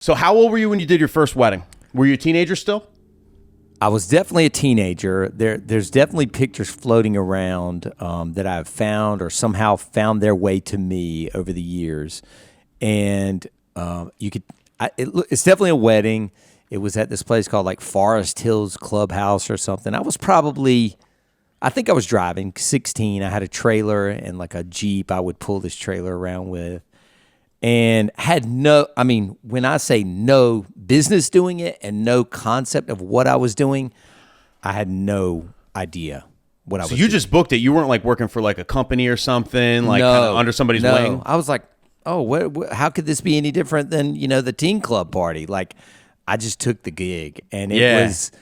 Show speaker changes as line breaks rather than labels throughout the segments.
So how old were you when you did your first wedding? Were you a teenager still?
I was definitely a teenager. There's definitely pictures floating around that I've found or somehow found their way to me over the years. And it's definitely a wedding. It was at this place called like Forest Hills Clubhouse or something. I think I was driving 16. I had a trailer and like a Jeep I would pull this trailer around with. And when I say no business doing it and no concept of what I was doing, I had no idea what I was doing.
So you just booked it. You weren't like working for like a company or something, like kind of under somebody's wing?
I was like, oh, how could this be any different than, the teen club party? Like, I just took the gig and it was,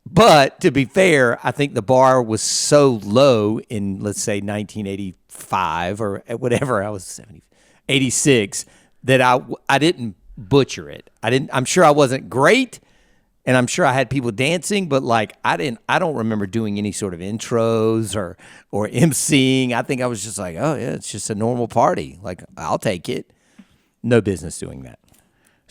but to be fair, I think the bar was so low in, let's say 1985 or whatever, I was 86, that I didn't butcher it. I'm sure I wasn't great, and I'm sure I had people dancing, but like I don't remember doing any sort of intros or emceeing. I think I was just like, oh yeah, it's just a normal party. Like, I'll take it. No business doing that.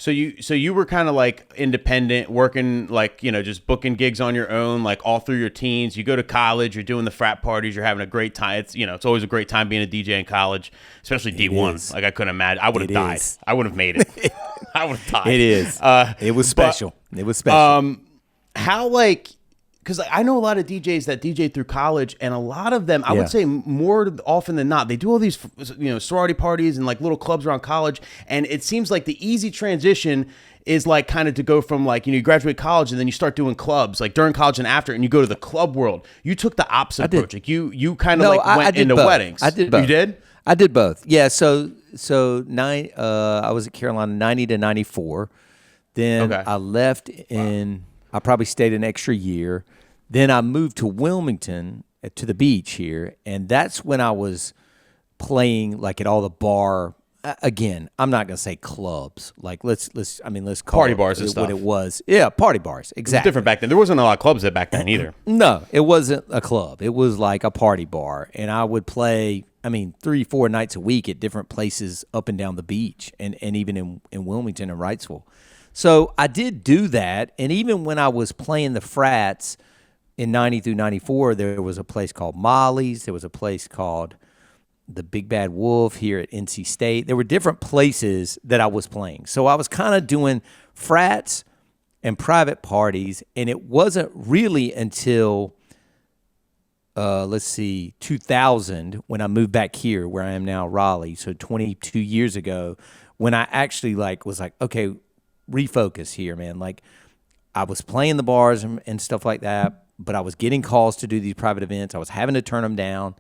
So you were kind of like independent, working like, just booking gigs on your own, like all through your teens. You go to college, you're doing the frat parties, you're having a great time. It's always a great time being a DJ in college, especially D1. Like, I couldn't imagine. I would have died. I would have made it. I would have died.
It is. It was special. It was special.
Because I know a lot of DJs that DJ through college, and a lot of them, I would say more often than not, they do all these, sorority parties and like little clubs around college. And it seems like the easy transition is like kind of to go from like, you graduate college and then you start doing clubs like during college and after, and you go to the club world. You took the opposite approach. Like you kind of went into
both.
weddings.
I did both.
You did?
I did both. Yeah. So I was at Carolina 90 to 94. Then I left I probably stayed an extra year. Then I moved to Wilmington, to the beach here, and that's when I was playing like at all the bar. Again, I'm not gonna say clubs. Like let's call
party bars and stuff.
What it was. Yeah, party bars. Exactly.
It was different back then. There wasn't a lot of clubs back then either.
No, it wasn't a club. It was like a party bar, and I would play. 3-4 nights a week at different places up and down the beach, and even in Wilmington and Wrightsville. So I did do that, and even when I was playing the frats. In 90 through 94, there was a place called Molly's. There was a place called the Big Bad Wolf here at NC State. There were different places that I was playing. So I was kind of doing frats and private parties, and it wasn't really until, 2000, when I moved back here where I am now, Raleigh, so 22 years ago, when I actually was like, okay, refocus here, man. Like, I was playing the bars and stuff like that, but I was getting calls to do these private events. I was having to turn them down,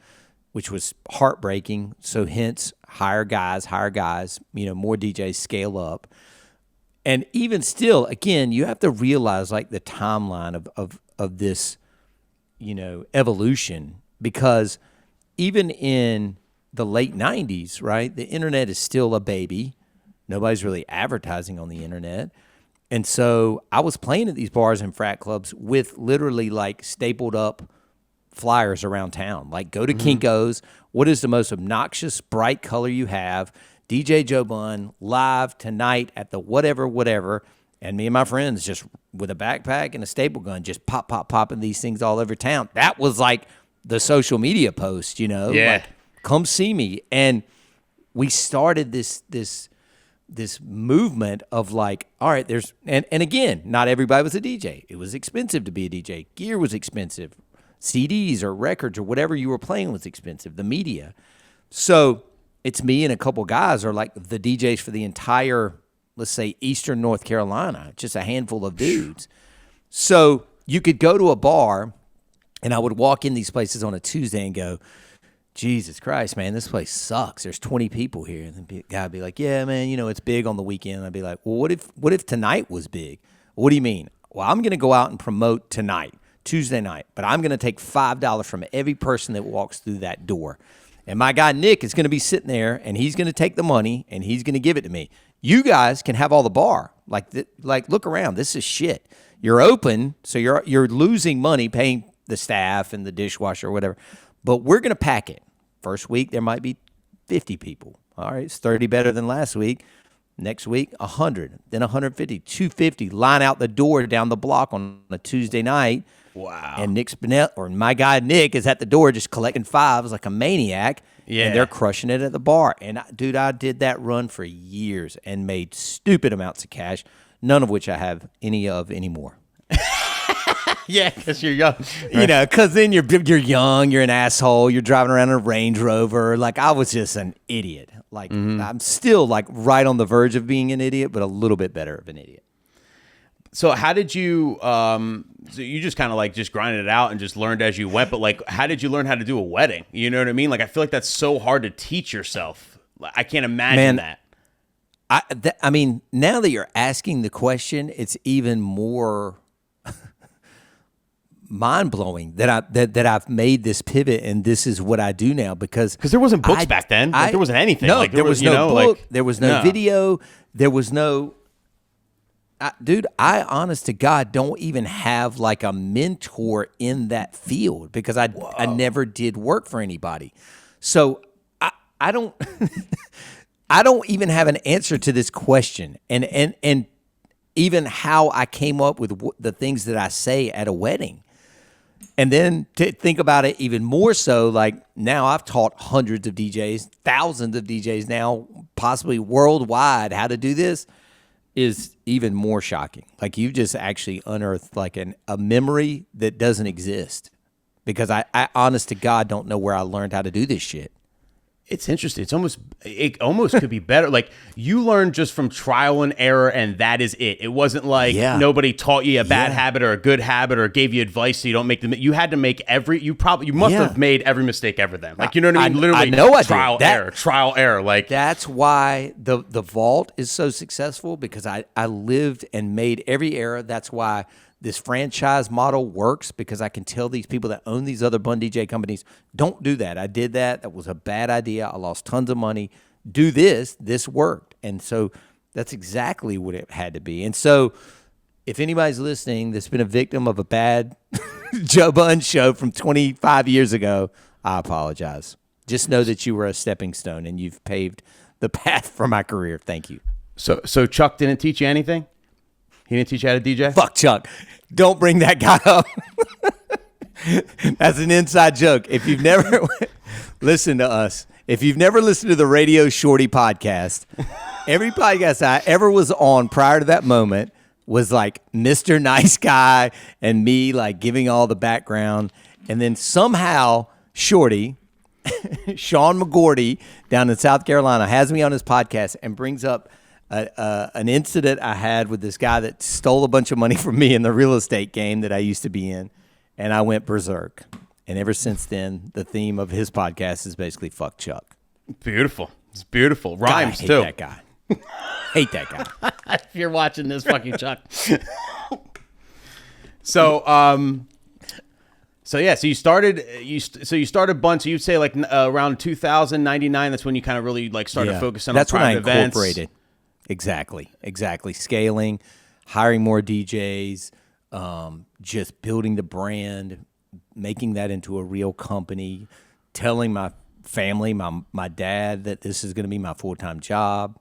which was heartbreaking. So hence, hire guys, more DJs, scale up. And even still, again, you have to realize like the timeline of this, evolution, because even in the late 90s, right, the internet is still a baby. Nobody's really advertising on the internet. And so I was playing at these bars and frat clubs with literally like stapled up flyers around town. Like, go to Kinko's. What is the most obnoxious bright color you have? DJ Joe Bunn live tonight at the whatever. And me and my friends just with a backpack and a staple gun just popping these things all over town. That was like the social media post, Yeah. Like, come see me. And we started this movement of like, all right, and again, not everybody was a DJ. It was expensive to be a DJ. Gear was expensive. CDs or records or whatever you were playing was expensive. The media. So it's me and a couple guys are like the DJs for the entire, let's say, Eastern North Carolina, just a handful of dudes. So you could go to a bar and I would walk in these places on a Tuesday and go, Jesus Christ, man, this place sucks. There's 20 people here. And the guy would be like, yeah, man, it's big on the weekend. And I'd be like, well, what if tonight was big? What do you mean? Well, I'm going to go out and promote tonight, Tuesday night, but I'm going to take $5 from every person that walks through that door. And my guy Nick is going to be sitting there, and he's going to take the money, and he's going to give it to me. You guys can have all the bar. Like look around. This is shit. You're open, so you're losing money paying the staff and the dishwasher or whatever, but we're going to pack it. First week, there might be 50 people. All right, it's 30 better than last week. Next week, 100, then 150, 250, line out the door down the block on a Tuesday night.
Wow.
And Nick Spinelli, or my guy Nick, is at the door just collecting fives like a maniac.
Yeah.
And they're crushing it at the bar. And, dude, I did that run for years and made stupid amounts of cash, none of which I have any of anymore.
Yeah, because you're young. Right?
You know, because then you're young, you're an asshole, you're driving around in a Range Rover. Like, I was just an idiot. Like, I'm still, like, right on the verge of being an idiot, but a little bit better of an idiot.
So how did you, so you just kind of like just grinded it out and just learned as you went, but like, how did you learn how to do a wedding? You know what I mean? Like, I feel like that's so hard to teach yourself. I can't imagine that.
I mean, now that you're asking the question, it's even more mind-blowing that I've made this pivot and this is what I do now because
there wasn't books back then. Like, there wasn't anything.
No,
like,
there was no book. There was no video. There was no... dude, I honest to God don't even have like a mentor in that field because I never did work for anybody. So I don't I don't even have an answer to this question. And even how I came up with the things that I say at a wedding. And then to think about it even more so, like now I've taught hundreds of DJs, thousands of DJs now, possibly worldwide how to do this. Is even more shocking. Like you've just actually unearthed like a memory that doesn't exist because I honest to God don't know where I learned how to do this shit.
It's interesting. It almost could be better. Like you learned just from trial and error, and that is it. It wasn't like nobody taught you a bad habit or a good habit or gave you advice so you don't make them. You had to make you must have made every mistake ever then. Like you know what I mean? Literally,
I know
trial error. Like
that's why the vault is so successful because I lived and made every error. That's why this franchise model works because I can tell these people that own these other Bunn DJ companies, don't do that. I did that. That was a bad idea. I lost tons of money. Do this. This worked. And so that's exactly what it had to be. And so if anybody's listening that's been a victim of a bad Joe Bunn show from 25 years ago, I apologize. Just know that you were a stepping stone and you've paved the path for my career. Thank you.
So Chuck didn't teach you anything? He didn't teach you how to DJ?
Fuck Chuck. Don't bring that guy up. That's an inside joke. If you've never listened to us, if you've never listened to the Radio Shorty podcast, every podcast I ever was on prior to that moment was like Mr. Nice Guy and me like giving all the background. And then somehow Shorty, Sean McGordy down in South Carolina has me on his podcast and brings up an incident I had with this guy that stole a bunch of money from me in the real estate game that I used to be in, and I went berserk. And ever since then, the theme of his podcast is basically "fuck Chuck."
Beautiful. It's beautiful. Rhymes
God, I hate
too.
That guy. Hate that guy.
If you're watching this, fucking Chuck. So you started Bunn. So you'd say like around 2099. That's when you kind of really like started focusing on private events. That's when I incorporated. Exactly. Scaling, hiring more DJs, just building the brand, making that into a real company, telling my family, my dad that this is going to be my full-time job,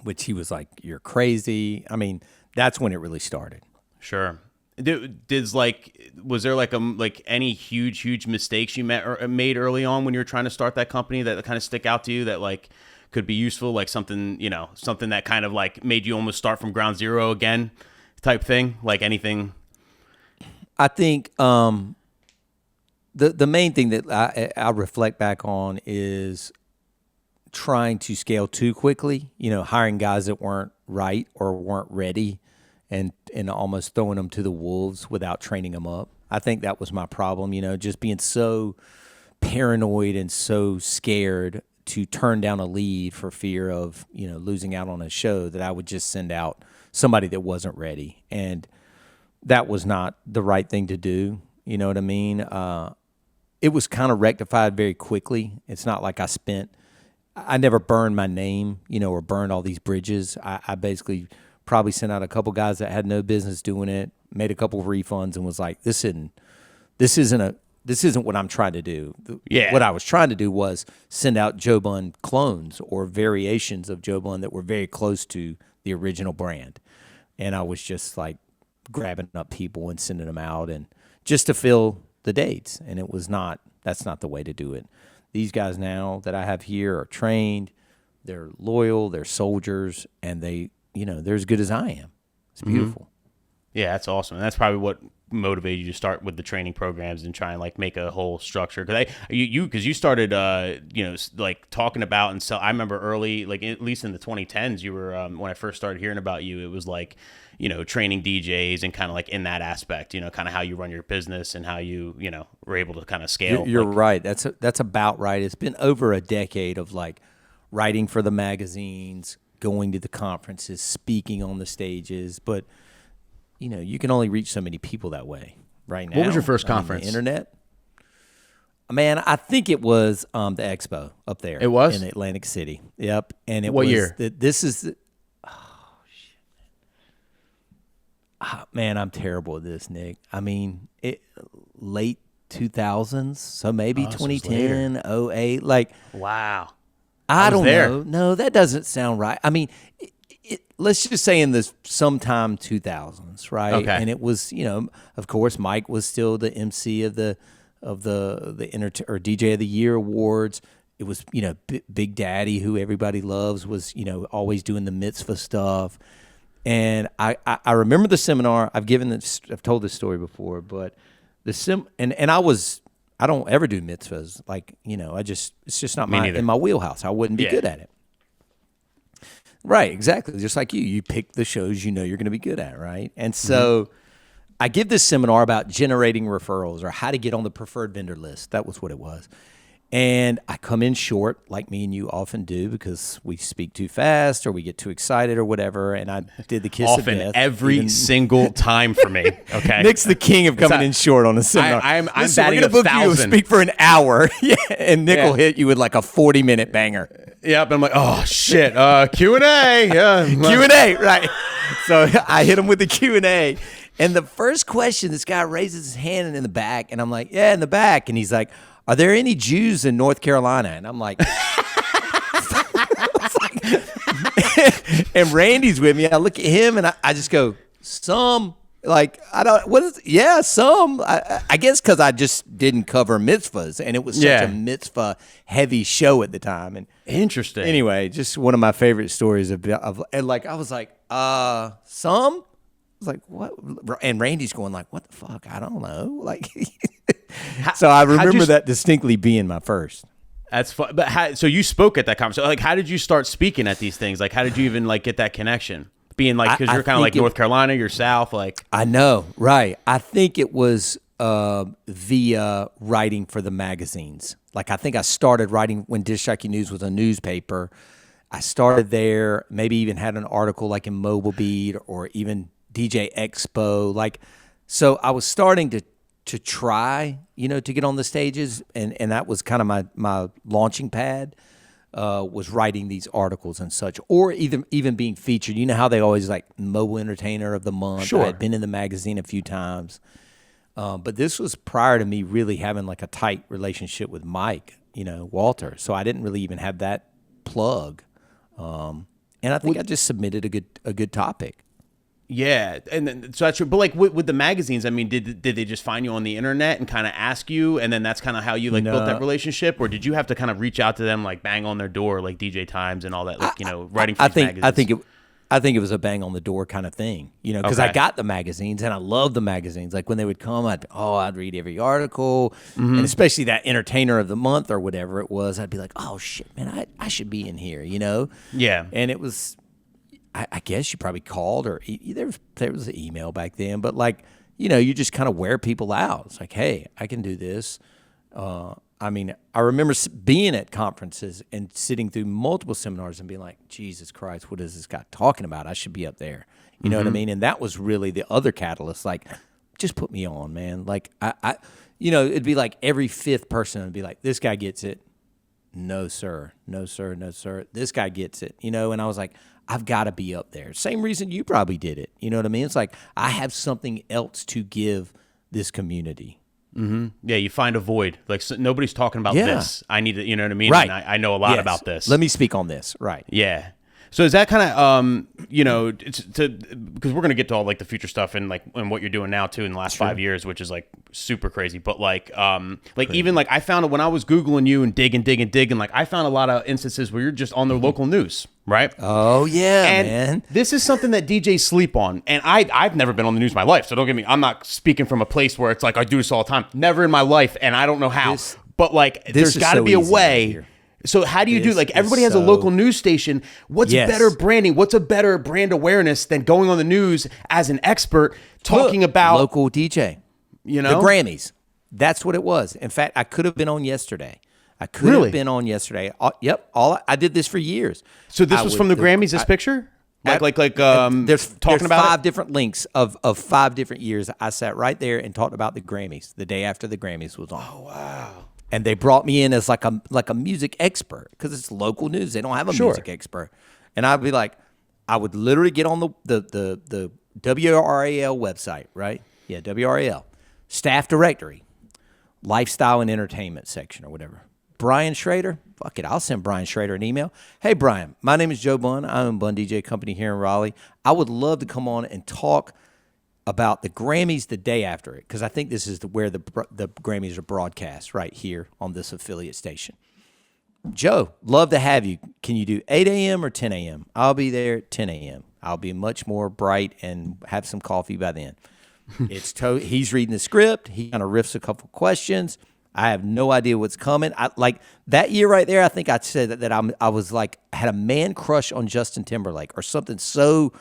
which he was like, "You're crazy." I mean, that's when it really started. Sure. Was there like any huge mistakes you made early on when you were trying to start that company that kind of stick out to you that like could be useful, like something that kind of like made you almost start from ground zero again type thing, like anything? I think the main thing that I reflect back on is trying to scale too quickly, hiring guys that weren't right or weren't ready and almost throwing them to the wolves without training them up. I think that was my problem, just being so paranoid and so scared to turn down a lead for fear of, losing out on a show that I would just send out somebody that wasn't ready. And that was not the right thing to do. You know what I mean? It was kind of rectified very quickly. It's not like I never burned my name, or burned all these bridges. I basically probably sent out a couple guys that had no business doing it, made a couple of refunds and was like, this isn't
this isn't what I'm trying to do.
Yeah.
What I was trying to do was send out Joe Bunn clones or variations of Joe Bunn that were very close to the original brand. And I was just like grabbing up people and sending them out and just to fill the dates. And that's not the way to do it. These guys now that I have here are trained, they're loyal, they're soldiers, and they're as good as I am. It's beautiful.
Yeah, that's awesome. And that's probably what motivated you to start with the training programs and try and like make a whole structure. Because you started, like talking about and so I remember early, like at least in the 2010s, you were when I first started hearing about you, it was like, training DJs and kind of like in that aspect, kind of how you run your business and how you, were able to kind of scale.
You're right. That's about right. It's been over a decade of like writing for the magazines, going to the conferences, speaking on the stages, but you can only reach so many people that way right now.
What was your first conference?
The internet? Man, I think it was the Expo up there.
It was?
In Atlantic City. Yep. And
What year?
Man, I'm terrible at this, Nick. I mean, late 2000s, so maybe 2010, 08. Like,
wow.
I don't know. No, that doesn't sound right. I mean, let's just say in the sometime 2000s, right?
Okay.
And it was, of course, Mike was still the MC of the DJ of the Year awards. It was, Big Daddy, who everybody loves, was, always doing the mitzvah stuff. And I remember the seminar. I've told this story before, but I don't ever do mitzvahs. Like, it's just not in my wheelhouse. I wouldn't be good at it. Right, exactly. Just like you pick the shows you're going to be good at, right? And so I give this seminar about generating referrals or how to get on the preferred vendor list. That was what it was. And I come in short, like me and you often do, because we speak too fast or we get too excited or whatever. And I did the kiss of death.
Every single time for me. Okay,
Nick's the king of coming in short on a seminar.
I'm
Listen,
batting
we're gonna book
1,000.
you to speak for an hour, and Nick will hit you with like a 40-minute banger.
Yep, I'm like, oh shit, Q&A, yeah,
Q&A, right? So I hit him with the Q&A, and the first question, this guy raises his hand in the back, and I'm like, yeah, in the back, and he's like, are there any Jews in North Carolina? And I'm like, and Randy's with me. I look at him and I just go, some. Like, some. I guess because I just didn't cover mitzvahs, and it was such a mitzvah heavy show at the time. And
interesting.
Anyway, just one of my favorite stories of like, I was like, some. I was like, what? And Randy's going like, what the fuck? I don't know. Like, so I remember that distinctly being my first.
That's fun. But so you spoke at that conference. So like, how did you start speaking at these things? Like, how did you even like get that connection? Being like, because you're kind of like North Carolina, you're South. Like,
I know, right? I think it was via writing for the magazines. Like, I think I started writing when Disc Jockey News was a newspaper. I started there. Maybe even had an article like in Mobile Beat or even DJ Expo. Like, so I was starting to try, to get on the stages, and that was kind of my launching pad. Was writing these articles and such, or even being featured. You know how they always like Mobile Entertainer of the Month.
Sure.
I had been in the magazine a few times, but this was prior to me really having like a tight relationship with Mike, Walter. So I didn't really even have that plug, and I think I just submitted a good topic.
Yeah, and then, so that's true. But like with the magazines, I mean, did they just find you on the internet and kind of ask you, and then that's kind of how you built that relationship, or did you have to kind of reach out to them, like bang on their door, like DJ Times and all that, like writing for these magazines?
I think it was a bang on the door kind of thing, because I got the magazines and I love the magazines. Like when they would come, I'd read every article, and especially that Entertainer of the Month or whatever it was. I'd be like, oh shit, man, I should be in here,
Yeah,
and it was. I guess you probably called or there was an email back then, but like, you just kind of wear people out. It's like, hey, I can do this. I mean, I remember being at conferences and sitting through multiple seminars and being like, Jesus Christ, what is this guy talking about? I should be up there. You know what I mean? And that was really the other catalyst. Like, just put me on, man. Like, I it'd be like every fifth person would be like, this guy gets it. No, sir. No, sir. No, sir. This guy gets it. And I was like, I've got to be up there. Same reason you probably did it. You know what I mean? It's like I have something else to give this community.
Yeah, you find a void. Like nobody's talking about this. I need to, you know what I mean?
Right.
And I know a lot about this.
Let me speak on this. Right.
Yeah. So is that kind of, because we're going to get to all like the future stuff and like and what you're doing now too in the last 5 years, which is like super crazy. But like even like I found it when I was Googling you and digging, like I found a lot of instances where you're just on the local news, right?
Oh yeah,
and
man.
This is something that DJs sleep on. And I've never been on the news in my life. So don't get me, I'm not speaking from a place where it's like I do this all the time. Never in my life. And I don't know how. But like there's got to be a way. So how do you do, like everybody has a local news station. What's better branding? What's a better brand awareness than going on the news as an expert talking about
local DJ,
you know,
the Grammys. That's what it was. In fact, I could have been on yesterday. Yep. I did this for years.
So this was from the Grammys, this picture?
There's
talking about
5 different links of 5 different years. I sat right there and talked about the Grammys the day after the Grammys was on.
Oh, wow.
And they brought me in as like a music expert because it's local news. They don't have a music expert. And I'd be like, I would literally get on the WRAL website, right? Yeah, WRAL. Staff directory, lifestyle and entertainment section or whatever. Brian Schrader, fuck it, I'll send Brian Schrader an email. Hey, Brian, my name is Joe Bunn. I own Bunn DJ Company here in Raleigh. I would love to come on and talk about the Grammys the day after it, because I think this is where the Grammys are broadcast, right here on this affiliate station. Joe, love to have you. Can you do 8 a.m. or 10 a.m.? I'll be there at 10 a.m. I'll be much more bright and have some coffee by then. He's reading the script. He kind of riffs a couple questions. I have no idea what's coming. Like that year right there, I think I said that I was like, had a man crush on Justin Timberlake or something so...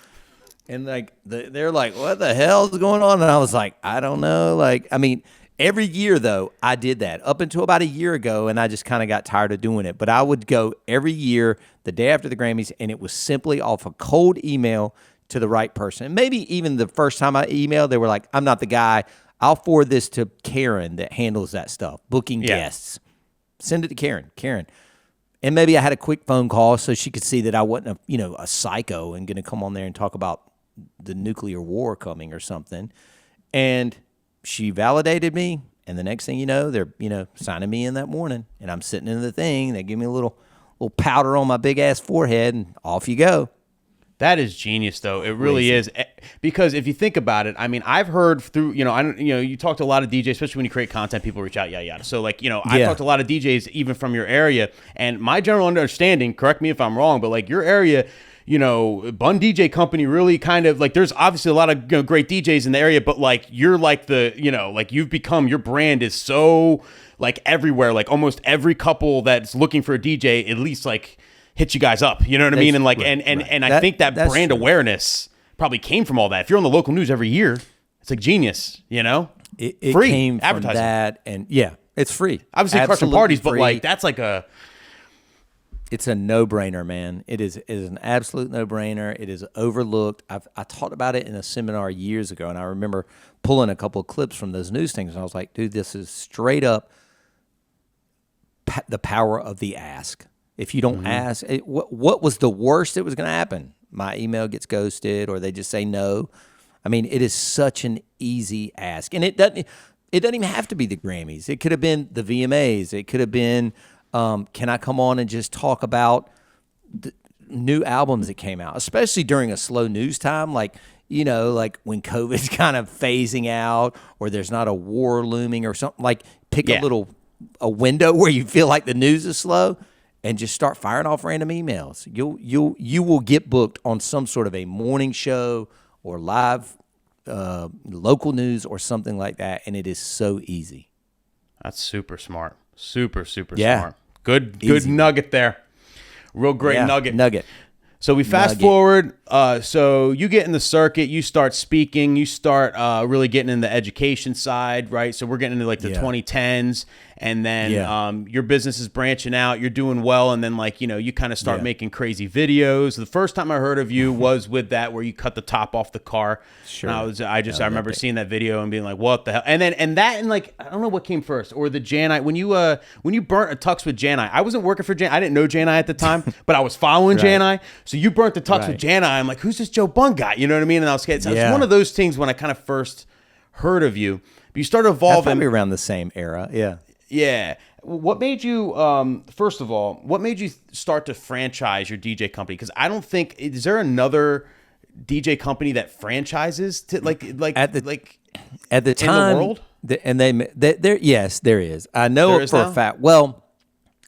And like they're like, what the hell is going on? And I was like, I don't know. Like, I mean, every year though, I did that up until about a year ago, and I just kind of got tired of doing it. But I would go every year, the day after the Grammys, and it was simply off a cold email to the right person. And maybe even the first time I emailed, they were like, I'm not the guy. I'll forward this to Karen that handles that stuff, booking guests. Send it to Karen. And maybe I had a quick phone call so she could see that I wasn't a psycho and going to come on there and talk about the nuclear war coming or something. And she validated me. And the next thing you know, they're, signing me in that morning. And I'm sitting in the thing. They give me a little powder on my big ass forehead and off you go.
That is genius, though. It really is. Because if you think about it, I mean, I've heard through, you talk to a lot of DJs, especially when you create content, people reach out, yada. So, like, I've talked to a lot of DJs, even from your area. And my general understanding, correct me if I'm wrong, but like your area, Bunn DJ Company really kind of like, there's obviously a lot of great DJs in the area, but like you're like like you've become, your brand is so like everywhere, like almost every couple that's looking for a DJ at least like hits you guys up, you know what I mean? And like, and I think that brand awareness probably came from all that. If you're on the local news every year, it's like genius,
It
free
came from
advertising.
That, and it's free.
Obviously, crushing parties, but like that's like
it's a no-brainer, man. It is an absolute no-brainer. It is overlooked. I talked about it in a seminar years ago, and I remember pulling a couple of clips from those news things, and I was like, dude, this is straight up the power of the ask. If you don't ask, what was the worst that was going to happen? My email gets ghosted, or they just say no. I mean, it is such an easy ask, and it doesn't even have to be the Grammys. It could have been the VMAs. It could have been, can I come on and just talk about the new albums that came out, especially during a slow news time, like like when COVID's kind of phasing out, or there's not a war looming or something. Like pick a window where you feel like the news is slow, and just start firing off random emails. You will get booked on some sort of a morning show or live local news or something like that, and it is so easy.
That's super smart. Super smart. Good nugget there. Real great nugget. So we fast forward. So you get in the circuit, you start speaking, you start really getting in the education side, right? So we're getting into like the 2010s, and then your business is branching out, you're doing well, and then like, you kind of start making crazy videos. The first time I heard of you was with that where you cut the top off the car. Sure. And I remember seeing that video and being like, what the hell? And like, I don't know what came first, or the Janai, when you burnt a tux with Janai. I wasn't working for Janai. I didn't know Janai at the time, but I was following Janai. So you burnt the tux with Janai. I'm like, who's this Joe Bunn guy? You know what I mean? And I was scared. So it's one of those things when I kind of first heard of you, But you started evolving.
Probably around the same era. Yeah.
Yeah. What made you, first of all, what made you start to franchise your DJ company? Because I don't think, is there another DJ company that franchises to
at the time
in the world?
There, yes, there is. I know it for a fact. Well,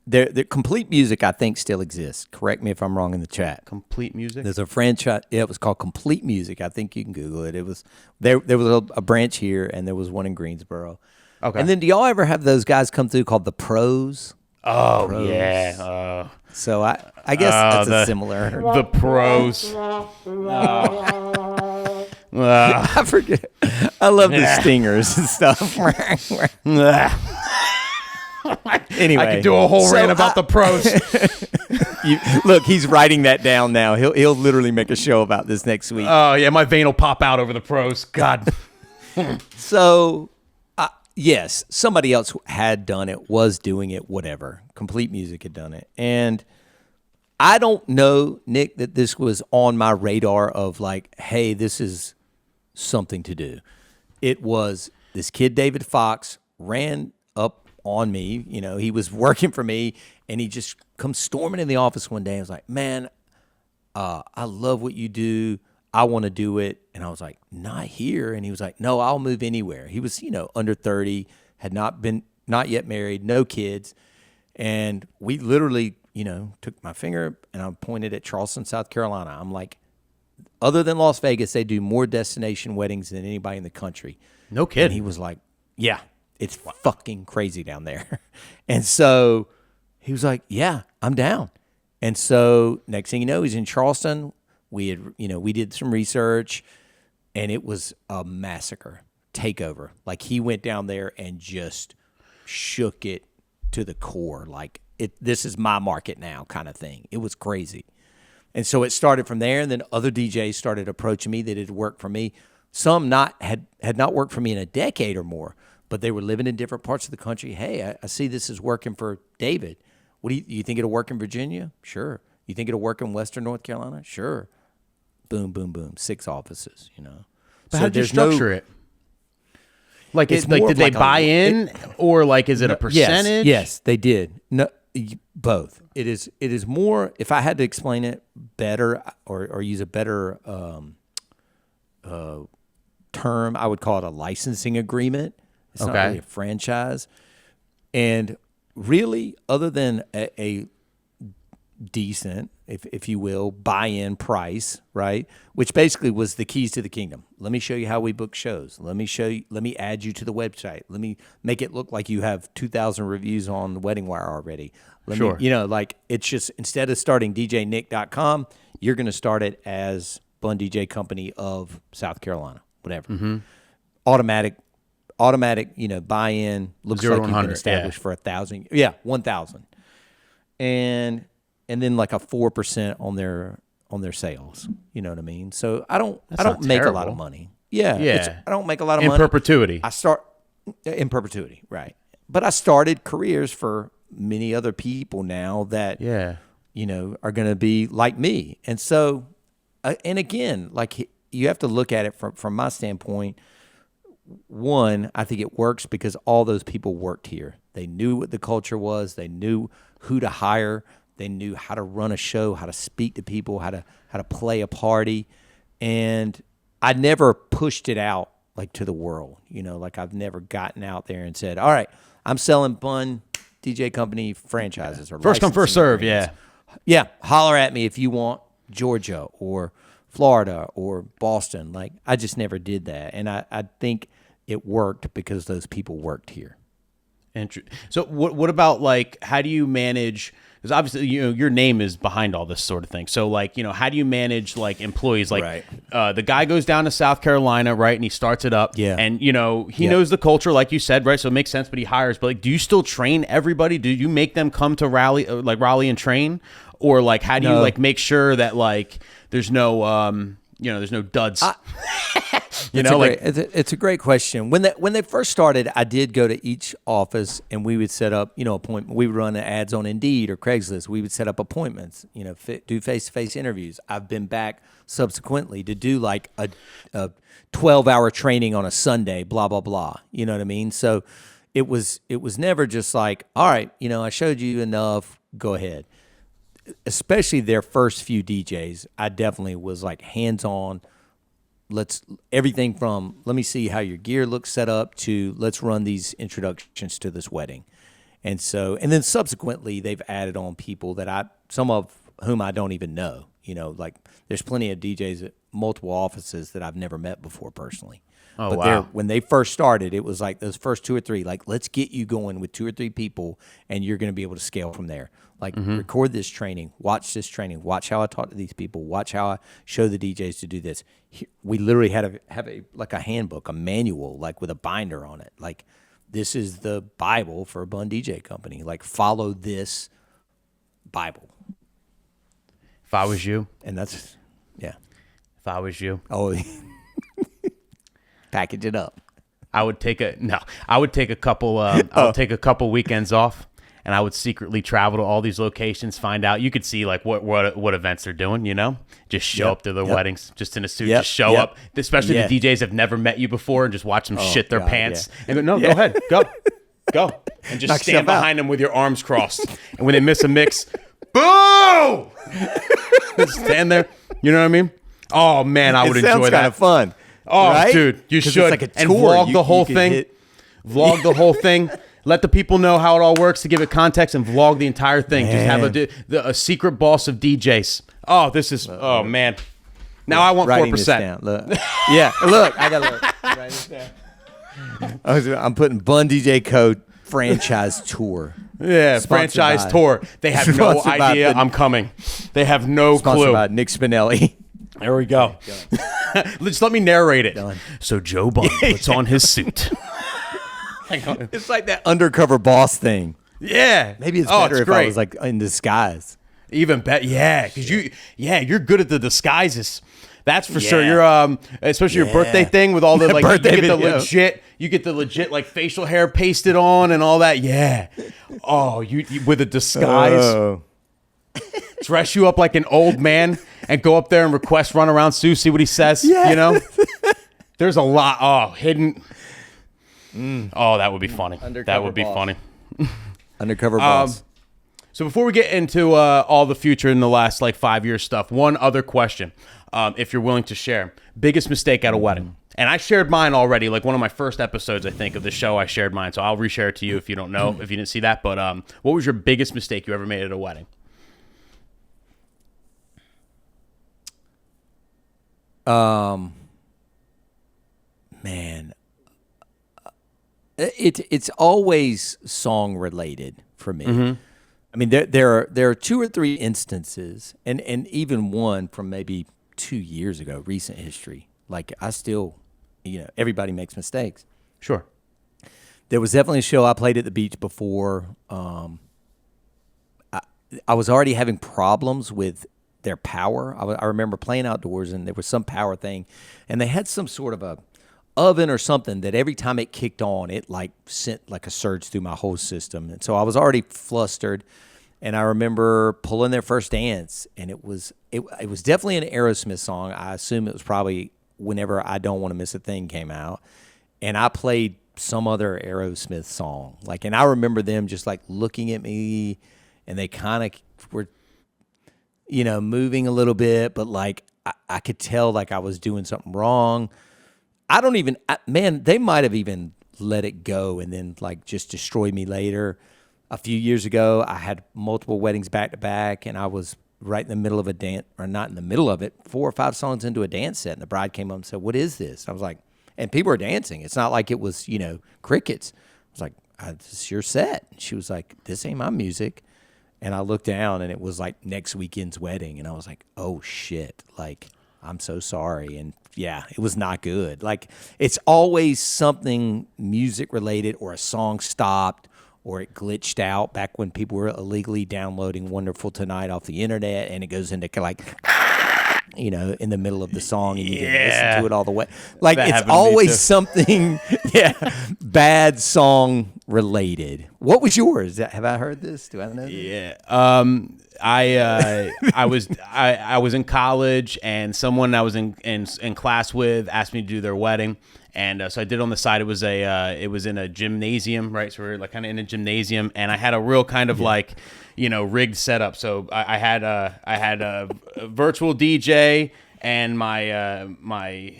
the Complete Music, I think, still exists. Correct me if I'm wrong in the chat.
Complete Music?
There's a franchise. Yeah, it was called Complete Music. I think you can Google it. It was there was a branch here, and there was one in Greensboro. Okay. And then do y'all ever have those guys come through called the Pros?
Oh, Pros. Yeah.
So I guess that's a similar.
The Pros.
I forget. I love the stingers and stuff. Anyway,
I could do a whole rant about the Pros.
Look, he's writing that down now. He'll literally make a show about this next week.
Oh yeah, my vein will pop out over the Pros. God.
So, yes, somebody else had done it, was doing it, whatever. Complete Music had done it, and I don't know, Nick, that this was on my radar of like, hey, this is something to do. It was this kid, David Fox, ran up on me. You know, he was working for me, and he just comes storming in the office one day and was like, man, I love what you do. I want to do it. And I was like, not here. And he was like, no, I'll move anywhere. He was, under 30, had not yet married, no kids. And we literally, took my finger and I pointed at Charleston, South Carolina. I'm like, other than Las Vegas, they do more destination weddings than anybody in the country.
No kidding.
And he was like, yeah, it's fucking crazy down there. And so he was like, yeah, I'm down. And so next thing you know, he's in Charleston. We had, we did some research, and it was a massacre, takeover. Like, he went down there and just shook it to the core. Like, this is my market now kind of thing. It was crazy. And so it started from there, and then other DJs started approaching me that had worked for me. Some had not worked for me in a decade or more, but they were living in different parts of the country. Hey, I see this is working for David. What do you think it'll work in Virginia? Sure. You think it'll work in Western North Carolina? Sure. Boom, boom, boom. 6 offices,
But how did you structure it? Like, did they buy in, or like, is it a percentage?
Yes, they did. No, both. It is more. If I had to explain it better, or use a better term, I would call it a licensing agreement. It's not really a franchise. And really, other than a decent, if you will, buy-in price, right? Which basically was the keys to the kingdom. Let me show you how we book shows. Let me add you to the website. Let me make it look like you have 2,000 reviews on the Wedding Wire already. It's just, instead of starting DJNick.com, you're going to start it as Bunn DJ Company of South Carolina, whatever. Mm-hmm. Automatic, buy-in, looks
0
like you've been established for 1,000. Yeah, 1,000. And then like a 4% on their sales. You know what I mean? So I don't make a lot of money. Yeah. I don't make a lot of money.
In perpetuity.
I start in perpetuity, right? But I started careers for many other people now that are going to be like me. And so, and again, like, you have to look at it from my standpoint. One, I think it works because all those people worked here. They knew what the culture was. They knew who to hire. They knew how to run a show, how to speak to people, how to play a party. And I never pushed it out like to the world. Like, I've never gotten out there and said, all right, I'm selling Bunn DJ Company franchises or
first come, first serve.
Yeah. Holler at me if you want Georgia or Florida or Boston. Like, I just never did that. And I think it worked because those people worked here.
So what about, like, how do you manage, because obviously, your name is behind all this sort of thing. So, like, how do you manage, like, employees? Like, right. The guy goes down to South Carolina, right, and he starts it up. Yeah. And, he knows the culture, like you said, right? So it makes sense, but he hires. But, like, do you still train everybody? Do you make them come to Raleigh and train? Or, like, how do you, like, make sure that, like, there's no... there's no duds.
It's a great question. When they first started, I did go to each office and we would set up, appointment. We would run ads on Indeed or Craigslist. We would set up appointments, do face-to-face interviews. I've been back subsequently to do like a 12-hour training on a Sunday, blah, blah, blah. You know what I mean? So it was never just like, all right, I showed you enough, go ahead. Especially their first few DJs, I definitely was like hands-on. Everything from let me see how your gear looks set up to let's run these introductions to this wedding. And then subsequently they've added on people that some of whom I don't even know, like there's plenty of DJs at multiple offices that I've never met before personally.
Oh,
but
wow.
When they first started, it was like those first 2 or 3, like, let's get you going with 2 or 3 people, and you're going to be able to scale from there. Like, record this training, watch this training, watch how I talk to these people, watch how I show the DJs to do this. We literally had have a handbook, a manual, like with a binder on it. Like, this is the Bible for a Bunn DJ company. Like, follow this Bible.
If I was you.
And that's, yeah.
If I was you.
Oh, package it up.
I would take a couple I would take a couple weekends off, and I would secretly travel to all these locations, find out. You could see like what events they're doing, just show up to their weddings just in a suit, just show up, especially the DJs have never met you before, and just watch them shit their pants and go, no, go ahead, go and just stand behind them with your arms crossed, and when they miss a mix, boo, stand there, you know what I mean? Oh man, I would enjoy that.
Sounds kind of fun.
Oh,
right?
dude, you should.
It's like a tour.
And vlog the whole thing. Vlog the whole thing. Let the people know how it all works to give it context and vlog the entire thing.
Man.
Just have a secret boss of DJs. Oh, this is, oh, man. Now I want 4%.
This down. Look. Yeah, look. I got to look. Write this down. I'm putting Bunn DJ Code franchise tour.
Yeah, franchise tour. They have no idea I'm coming. They have no clue.
Sponsored by Nick Spinelli.
There we go. Just let me narrate it.
Done.
So Joe Bunn puts on his suit.
It's like that undercover boss thing.
Yeah.
Maybe it's better if
great.
I was like in disguise.
Even better. Yeah, because you're good at the disguises. That's for sure. You're especially your birthday thing with all the like you get the legit like facial hair pasted on and all that. Yeah. Oh, you with a disguise. Dress you up like an old man and go up there and request run around Sue, see what he says. Yeah. There's a lot. Hidden. Oh, that would be funny. That would be funny.
Undercover boss.
So before we get into all the future in the last like 5 year stuff, one other question, if you're willing to share. Biggest mistake at a wedding. And I shared mine already, like one of my first episodes, I think, of the show. I shared mine, so I'll reshare it to you if you don't know, if you didn't see that. But what was your biggest mistake you ever made at a wedding?
Man, it's always song related for me. I mean, there are 2 or 3 instances, and even one from maybe 2 years ago, recent history. Like I still, everybody makes mistakes.
Sure.
There was definitely a show I played at the beach before. I was already having problems with their power. I remember playing outdoors, and there was some power thing, and they had some sort of a oven or something that every time it kicked on, it like sent like a surge through my whole system. And so I was already flustered, and I remember pulling their first dance, and it was definitely an Aerosmith song. I assume it was probably whenever I Don't Want to Miss a Thing came out, and I played some other Aerosmith song. Like, and I remember them just like looking at me, and they kind of were, moving a little bit, but like I could tell like I was doing something wrong. They might have even let it go and then like just destroy me later. A few years ago, I had multiple weddings back to back, and I was right in the middle of a dance, or not in the middle of it, 4 or 5 songs into a dance set, and the bride came up and said, "What is this?" I was like, and people were dancing. It's not like it was, crickets. I was like, "This is your set." And she was like, "This ain't my music." And I looked down, and it was like next weekend's wedding, and I was like, "Oh shit!" Like, I'm so sorry. And yeah, it was not good. Like, it's always something music related, or a song stopped, or it glitched out back when people were illegally downloading Wonderful Tonight off the internet, and it goes into like, in the middle of the song, and you didn't listen to it all the way. Like,
That
it's
happened to me,
always
too.
something, bad song related. What was yours? Have I heard this? Do I know this?
Yeah. I was in college, and someone I was in class with asked me to do their wedding, and so I did it on the side. It was in a gymnasium, right? So we were like kind of in a gymnasium, and I had a real kind of like, rigged setup. So I had a virtual DJ. And my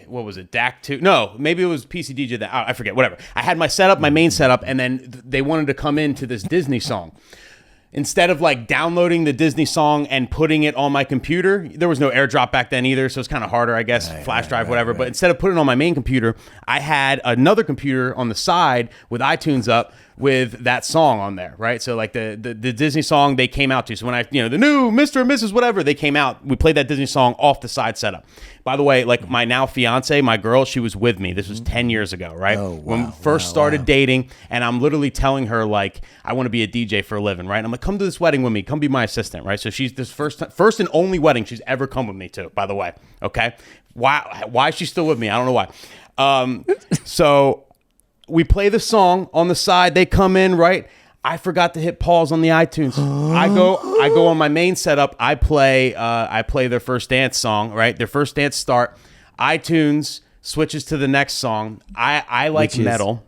what was it, DAC 2? No, maybe it was PC DJ. That I forget. Whatever. I had my setup, my main setup, and then they wanted to come into this Disney song. Instead of like downloading the Disney song and putting it on my computer, there was no AirDrop back then either, so it's kind of harder, I guess, flash drive, whatever. But instead of putting it on my main computer, I had another computer on the side with iTunes up with that song on there, right? So like the Disney song they came out to. So when the new Mr. and Mrs. whatever, they came out, we played that Disney song off the side setup. By the way, like my now fiance, my girl, she was with me. This was 10 years ago, right?
Oh, wow,
when we first started dating, and I'm literally telling her like, I want to be a DJ for a living, right? And I'm like, come to this wedding with me, come be my assistant, right? So she's this first and only wedding she's ever come with me to, by the way. Okay. Why is she still with me? I don't know why. So we play the song on the side. They come in, right? I forgot to hit pause on the iTunes. I go on my main setup. I play their First Dance song, right? Their First Dance start. iTunes switches to the next song. I like metal.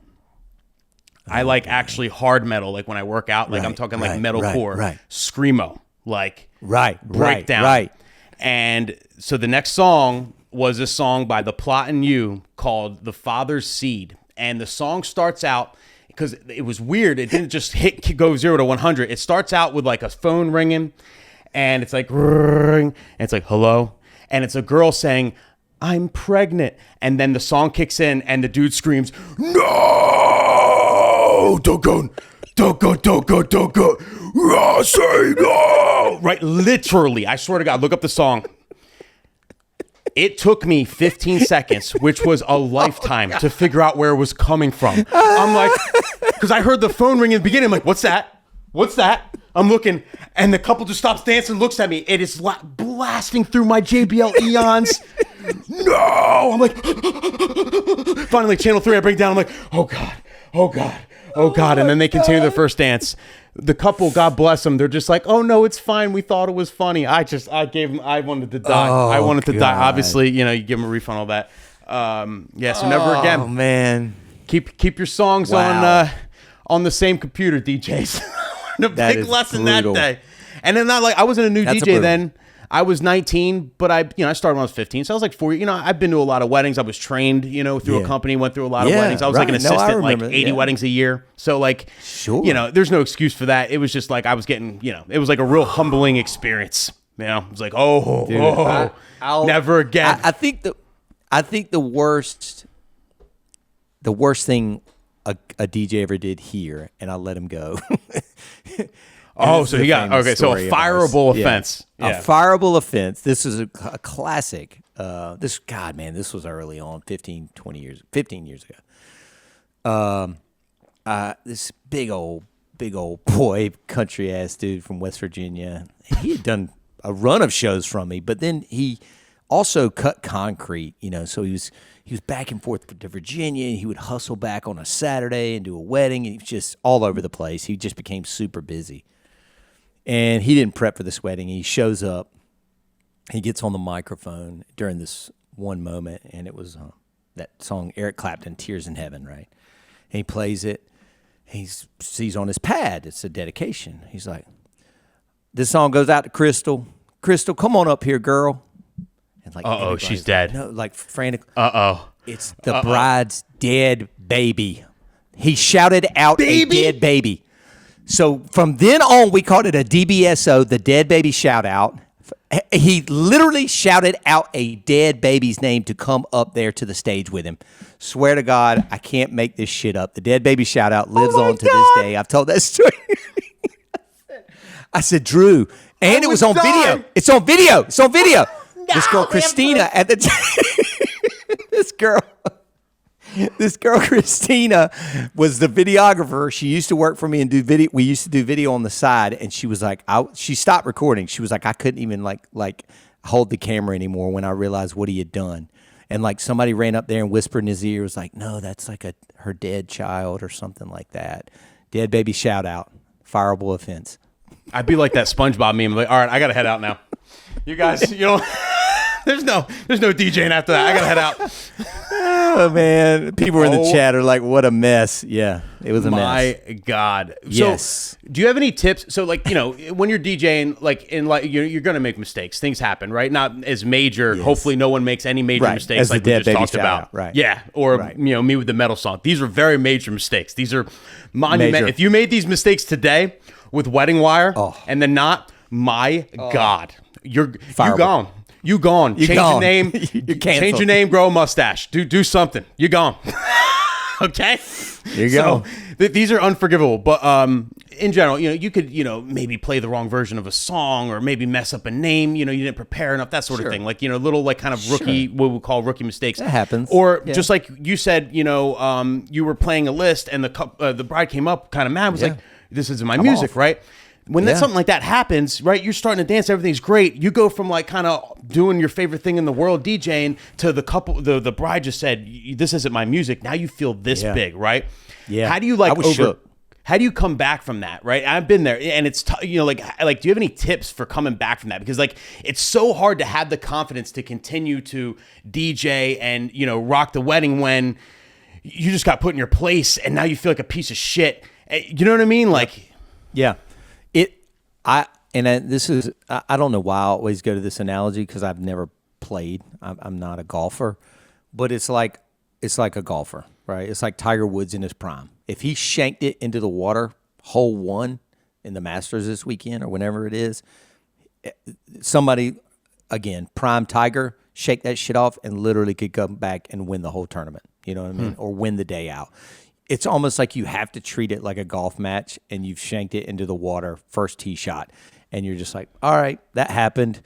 I like actually hard metal, like when I work out. Like I'm talking like metalcore, screamo, like breakdown.
Right.
And so the next song was a song by The Plot and You called "The Father's Seed," and the song starts out. Because it was weird. It didn't just go 0 to 100. It starts out with like a phone ringing, and it's like, ring, and it's like, hello. And it's a girl saying, I'm pregnant. And then the song kicks in, and the dude screams, no, don't go, say no. Right, literally. I swear to God, look up the song. It took me 15 seconds, which was a lifetime, to figure out where it was coming from. I'm like, because I heard the phone ring in the beginning. I'm like, what's that? What's that? I'm looking, and the couple just stops dancing, looks at me. It is blasting through my JBL Eons. No! I'm like, finally, channel 3, I break down. I'm like, oh God, oh God, oh God. And then they continue their first dance. The couple, God bless them, they're just like, oh no, it's fine. We thought it was funny. I wanted to die. I wanted to die. Obviously, you give them a refund, all that. So never again.
Oh man.
Keep your songs on the same computer, DJs. The big lesson
brutal.
that day. And then I wasn't a new DJ then. I was 19, but I started when I was 15. So I was like 4 years. I've been to a lot of weddings. I was trained, through a company, went through a lot of weddings. I was like an assistant, like 80 weddings a year. So
sure.
There's no excuse for that. It was just like I was getting, it was like a real humbling experience. It was like, Dude, never again.
I think the worst thing a DJ ever did here, and I'll let him go.
So he got a fireable offense.
A fireable offense. This is a classic. This was early on, 15 years ago. This big old boy, country ass dude from West Virginia. He had done a run of shows from me, but then he also cut concrete. So he was back and forth to Virginia. He would hustle back on a Saturday and do a wedding. And he was just all over the place. He just became super busy. And he didn't prep for this wedding. He shows up. He gets on the microphone during this one moment, and it was that song, Eric Clapton, Tears in Heaven, right? And he plays it. He sees on his pad, it's a dedication. He's like, this song goes out to Crystal. Crystal, come on up here, girl. And
she's dead.
No, frantic.
It's
the bride's dead baby. He shouted out a dead baby. So from then on, we called it a DBSO, the dead baby shout out. He literally shouted out a dead baby's name to come up there to the stage with him. Swear to God, I can't make this shit up. The dead baby shout out lives on to this day. I've told that story. I said, Drew, and it was on video. It's on video. It's on video. This girl, Christina, at the time, This girl, Christina, was the videographer. She used to work for me and do video. We used to do video on the side, and she was like, she stopped recording. She was like, I couldn't even hold the camera anymore when I realized what he had done. And like somebody ran up there and whispered in his ear, was like, no, that's like her dead child or something like that. Dead baby shout out, fireable offense.
I'd be like that SpongeBob meme. Like, all right, I got to head out now. You guys, you know, there's no DJing after that. I got to head out.
Oh, man. People in the chat are like, what a mess. Yeah, it was a mess.
My God.
Yes.
So, do you have any tips? So, like, you know, when you're DJing, like, you're going to make mistakes. Things happen, right? Not as major. Yes. Hopefully, no one makes any major mistakes
as
like we just talked about.
Out. Right.
Yeah. Or, you know, me with the metal song. These are very major mistakes. These are monumental. If you made these mistakes today with Wedding Wire and then not, my God, you're gone. You gone. Change your name. Change your name. Grow a mustache. Do something. You're gone. Okay.
You go.
So these are unforgivable. But in general, you know, you could, you know, maybe play the wrong version of a song or maybe mess up a name. You know, you didn't prepare enough. That sort of thing. Like, you know, little like kind of rookie, what we call rookie mistakes.
That happens.
Or just like you said, you know, you were playing a list and the bride came up kind of mad. Was like, this isn't my music, right? When something like that happens, right, you're starting to dance, everything's great. You go from like kind of doing your favorite thing in the world, DJing, to the bride just said, this isn't my music. Now you feel this big, right?
Yeah.
How do you how do you come back from that, right? I've been there, and it's, you know, like, do you have any tips for coming back from that? Because like, it's so hard to have the confidence to continue to DJ and, you know, rock the wedding when you just got put in your place and now you feel like a piece of shit. You know what I mean? Like,
yeah. I don't know why I always go to this analogy because I've never played. I'm not a golfer, but it's like a golfer, right? It's like Tiger Woods in his prime. If he shanked it into the water, hole one in the Masters this weekend or whenever it is, somebody, again, prime Tiger, shake that shit off and literally could come back and win the whole tournament. You know what I mean? Or win the day out. It's almost like you have to treat it like a golf match and you've shanked it into the water, first tee shot. And you're just like, all right, that happened.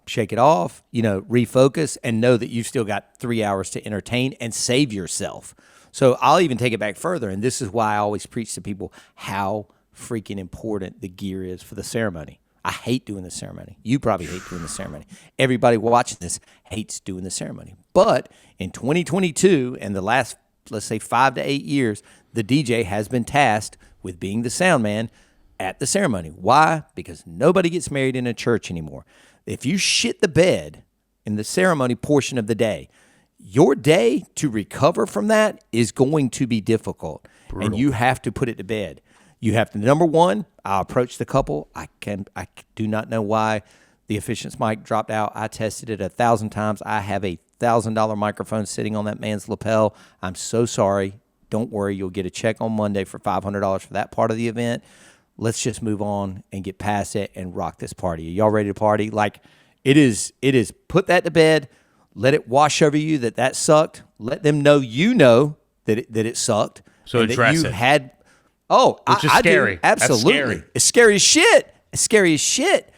Shake it off, you know, refocus and know that you've still got 3 hours to entertain and save yourself. So I'll even take it back further. And this is why I always preach to people how freaking important the gear is for the ceremony. I hate doing the ceremony. You probably hate doing the ceremony. Everybody watching this hates doing the ceremony. But in 2022 and the last, let's say 5 to 8 years, the DJ has been tasked with being the sound man at the ceremony. Why? Because nobody gets married in a church anymore. If you shit the bed in the ceremony portion of the day, your day to recover from that is going to be difficult. Brutal. And you have to put it to bed. You have to, number one, I approach the couple. I do not know why the efficiency mic dropped out. I tested it 1,000 times. I have a $1,000 microphone sitting on that man's lapel. I'm so sorry. Don't worry. You'll get a check on Monday for $500 for that part of the event. Let's just move on and get past it and rock this party. Are y'all ready to party? Like, it is put that to bed. Let it wash over you that sucked. Let them know that it sucked.
So address it.
Which is scary.
Do.
Absolutely.
Scary.
It's scary as shit. It's scary as shit.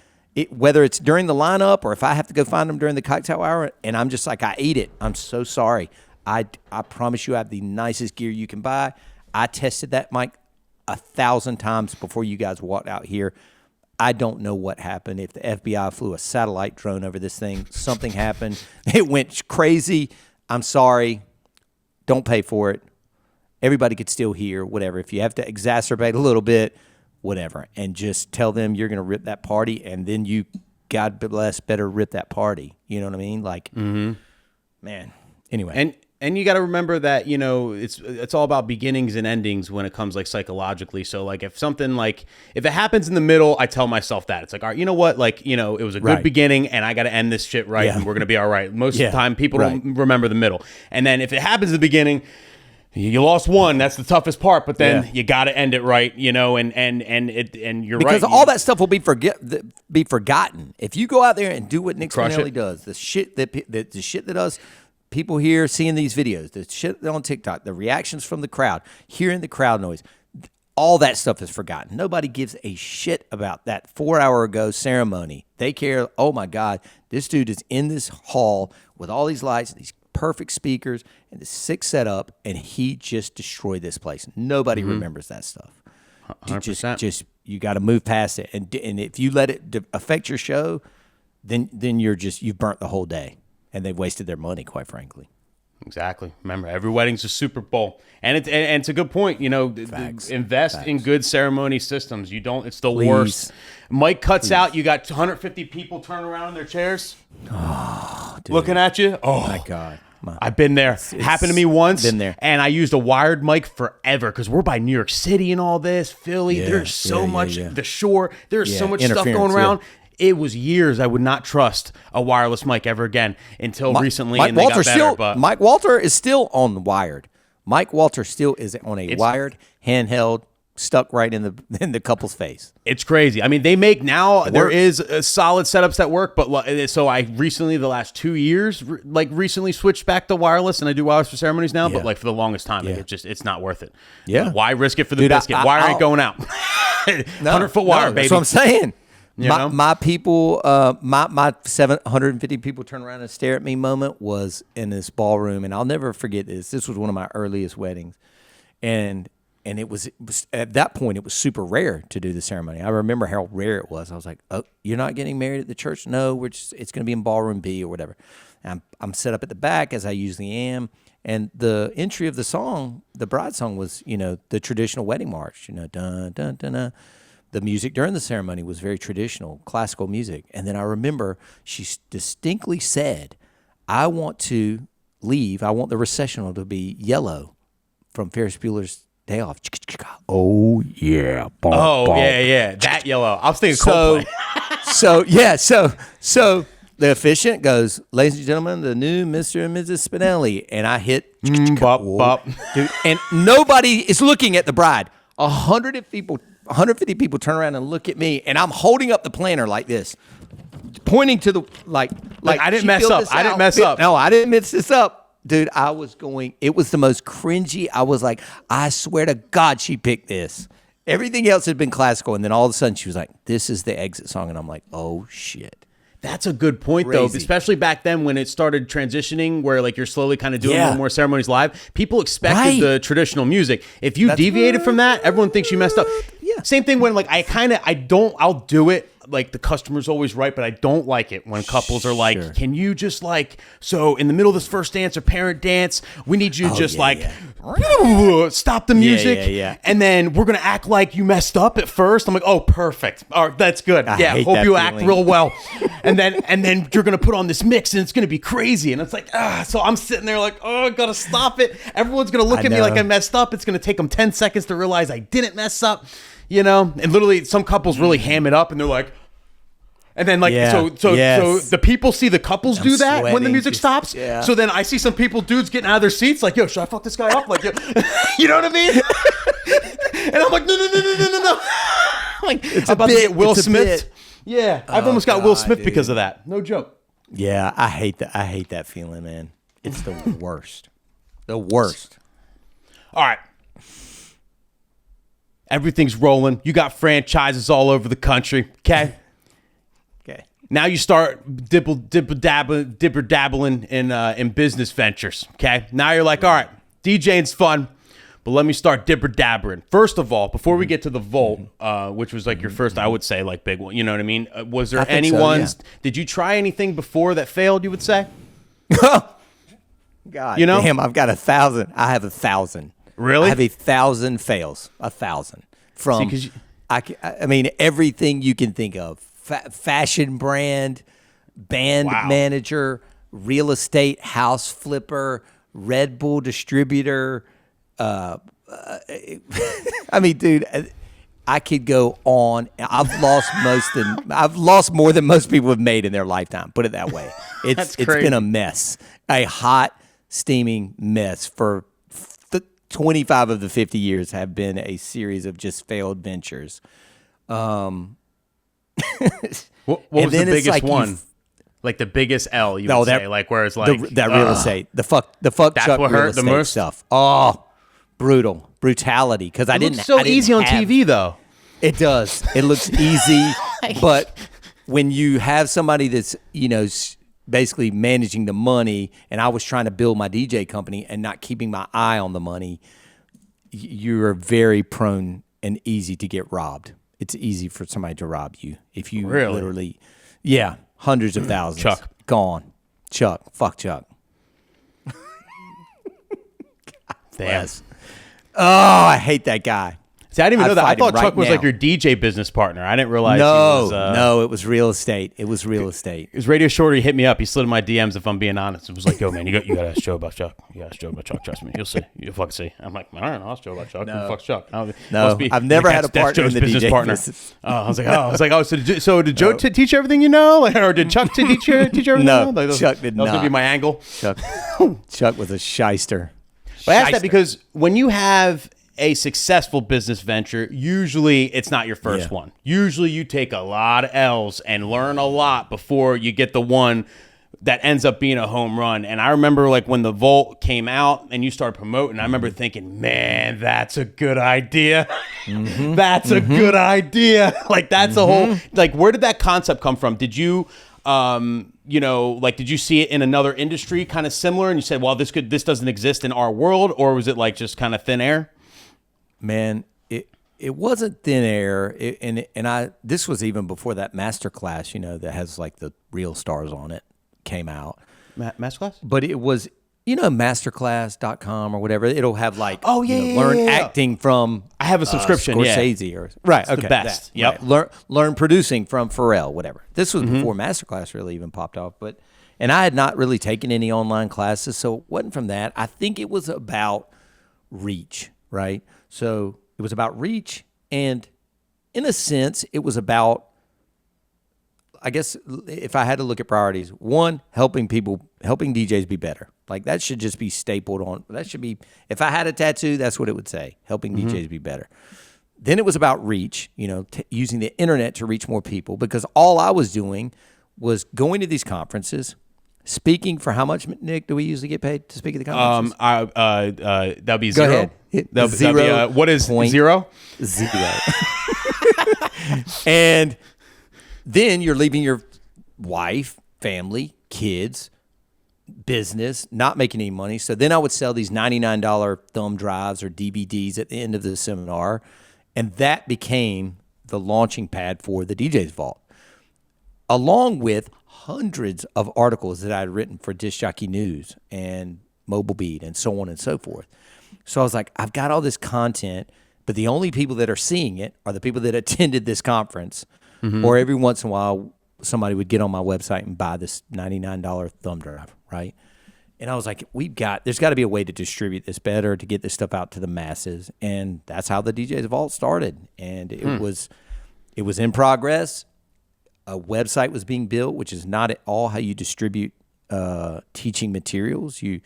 Whether it's during the lineup or if I have to go find them during the cocktail hour and I'm just like, I ate it. I'm so sorry. I promise you I have the nicest gear you can buy. I tested that mic 1,000 times before you guys walked out here. I don't know what happened. If the FBI flew a satellite drone over this thing, something happened. It went crazy. I'm sorry. Don't pay for it. Everybody could still hear, whatever. If you have to exacerbate a little bit, whatever. And just tell them you're going to rip that party, and then you, God bless, better rip that party. You know what I mean? Like, man. Anyway.
And you got to remember that, you know, it's all about beginnings and endings when it comes like psychologically. So like if it happens in the middle, I tell myself that. It's like, all right, you know what? Like, you know, it was a good beginning and I got to end this shit right and we're going to be all right. Most of the time people don't remember the middle. And then if it happens at the beginning, you lost one. That's the toughest part, but then you got to end it right, you know, and you're right.
Because all that stuff will be forgotten. If you go out there and do what Nick Spinelli does, the shit that us people here seeing these videos, the shit on TikTok, the reactions from the crowd, hearing the crowd noise, all that stuff is forgotten. Nobody gives a shit about that 4 hour ago ceremony. They care, oh my God, this dude is in this hall with all these lights, these perfect speakers, and the sick setup, and he just destroyed this place. Nobody remembers that stuff.
100%.
You got to move past it. And if you let it affect your show, then you've burnt the whole day, and they've wasted their money, quite frankly.
Exactly. Remember, every wedding's a Super Bowl, and it's a good point. Invest in good ceremony systems. It's the worst. Mic cuts out. You got 250 people turning around in their chairs, looking at you. Oh
my God.
I've been there. Happened to me once.
Been there.
And I used a wired mic forever because we're by New York City and all this, Philly. There's so much, the shore. There's so much stuff going around. It was years I would not trust a wireless mic ever again until recently.
Mike
and they
Walter
got better, but
Mike Walter is still on wired. Mike Walter still is on a wired, handheld, stuck right in the couple's face.
It's crazy. I mean, they make now, there is solid setups that work, but so I recently, the last 2 years, recently switched back to wireless, and I do wireless for ceremonies now, but for the longest time, it's not worth it.
Yeah.
Why risk it for the biscuit? Wire ain't going out. 100-foot wire, baby.
That's what I'm saying.
My
people, my 750 people turn around and stare at me moment was in this ballroom, and I'll never forget this. This was one of my earliest weddings, and it was at that point it was super rare to do the ceremony. I remember how rare it was. I was like, "Oh, you're not getting married at the church? No, it's going to be in ballroom B or whatever." And I'm set up at the back as I usually am, and the entry of the song, the bride song, was the traditional wedding march. Dun dun dun dun. The music during the ceremony was very traditional, classical music. And then I remember she distinctly said, I want to leave. I want the recessional to be yellow from Ferris Bueller's Day Off. Oh, yeah.
Yeah. That yellow. I was thinking Coldplay.
So the officiant goes, ladies and gentlemen, the new Mr. and Mrs. Spinelli. And I hit,
bop.
Dude, and nobody is looking at the bride. 150 people turn around and look at me, and I'm holding up the planner like this, pointing to the like
I didn't mess up. I didn't mess up.
No, I didn't mess this up, dude. It was the most cringy. I was like, I swear to God, she picked this. Everything else had been classical, and then all of a sudden she was like, "This is the exit song," and I'm like, "Oh shit."
That's a good point, though, especially back then when it started transitioning where you're slowly kind of doing more ceremonies live. People expected the traditional music. If you deviated from that, everyone thinks you messed up. Yeah. Same thing when I'll do it. The customer's always right, but I don't like it when couples are like, can you just so in the middle of this first dance or parent dance, we need you to stop the music. And then we're going to act like you messed up at first. I'm like, oh, perfect. All right, that's good. Hope you act real well. and then you're going to put on this mix and it's going to be crazy. And it's so I'm sitting there like, oh, I got to stop it. Everyone's going to look at me like I messed up. It's going to take them 10 seconds to realize I didn't mess up. And literally some couples really ham it up and they're like, and then so the people see the couples do that when the music stops. Yeah. So then I see some dudes getting out of their seats like, yo, should I fuck this guy up? You know what I mean? And I'm like, no. I'm about to get Will Smith. Yeah, I've almost got Will Smith because of that. No joke.
Yeah, I hate that feeling, man. It's the worst. The worst.
All right. Everything's rolling. You got franchises all over the country. Okay.
Okay.
Now you start dibber dabbling in business ventures. Okay. Now you're like, all right, DJing's fun, but let me start dibber dabbering. First of all, before we get to the Volt, which was your first, I would say, big one. You know what I mean? Was there any ones? Yeah. Did you try anything before that failed? You would say.
God, damn! I've got 1,000. I have 1,000.
Really?
I have 1,000 fails. 1,000 from. I mean, everything you can think of: fashion brand, band manager, real estate house flipper, Red Bull distributor. I mean, dude, I could go on. I've lost more than most people have made in their lifetime. Put it that way. It's been a mess, a hot, steaming mess for. 25 of the 50 years have been a series of just failed ventures.
What was the biggest one? The biggest L, you would say? Where it's
that real estate. The fuck
that's
Chuck
what
real
hurt
estate
the most?
Stuff. Oh, brutality. Because I didn't.
So easy on TV, though.
It does. It looks easy, but when you have somebody that's basically managing the money, and I was trying to build my DJ company and not keeping my eye on the money, you're very prone and easy to get robbed. It's easy for somebody to rob you if you literally, hundreds of thousands.
Chuck.
Gone. Chuck. Fuck Chuck.
Damn.
Oh, I hate that guy.
See, I didn't even know that. I thought Chuck was
now.
like your DJ business partner. I didn't realize he was...
No, it was real estate. It was real estate.
His Radio Shorter, he hit me up. He slid in my DMs, if I'm being honest. It was like, yo, man, you got to ask Joe about Chuck. You got to ask Joe about Chuck. Trust me. You'll see. You'll fucking see. I'm like, all right, I'll ask Joe about Chuck.
No.
Who the fuck's Chuck?
No, I've never had a partner in the
business
DJ
partner.
business.
I was like, so did Joe teach you everything you know? Like, or did Chuck teach you everything you know? Like,
Chuck did not.
That was going to be my angle.
Chuck was a shyster.
But I ask that because when you have a successful business venture, usually it's not your first one. Usually you take a lot of L's and learn a lot before you get the one that ends up being a home run. And I remember like when the Vault came out and you started promoting, I remember thinking, man, that's a good idea. That's a good idea. Like that's a whole, like where did that concept come from? Did you, did you see it in another industry kind of similar and you said, well, this doesn't exist in our world? Or was it like just kind of thin air?
Man, it wasn't thin air, this was even before that masterclass, that has like the real stars on it came out.
Masterclass?
But it was, masterclass.com or whatever. It'll have like,
learn
acting from.
I have a subscription.
Scorsese or right.
It's the best. Yep.
Right. Learn producing from Pharrell, whatever. This was before masterclass really even popped off, and I had not really taken any online classes, so it wasn't from that. I think it was about reach, right? So it was about reach, and in a sense, it was about, I guess, if I had to look at priorities, one, helping DJs be better. Like that should just be stapled on. That should be, if I had a tattoo, that's what it would say, helping DJs be better. Then it was about reach, using the internet to reach more people, because all I was doing was going to these conferences, speaking for how much, Nick, do we usually get paid to speak at the conferences?
That'd be zero.
Go ahead.
That'd be, what is zero?
Zero. And then you're leaving your wife, family, kids, business, not making any money. So then I would sell these $99 thumb drives or DVDs at the end of the seminar. And that became the launching pad for the DJ's Vault, along with hundreds of articles that I had written for Disc Jockey News and Mobile Beat and so on and so forth. So I was like, I've got all this content, but the only people that are seeing it are the people that attended this conference. Or every once in a while, somebody would get on my website and buy this $99 thumb drive, right? And I was like, there's got to be a way to distribute this better, to get this stuff out to the masses. And that's how the DJ's Vault started. And it was in progress. A website was being built, which is not at all how you distribute teaching materials. You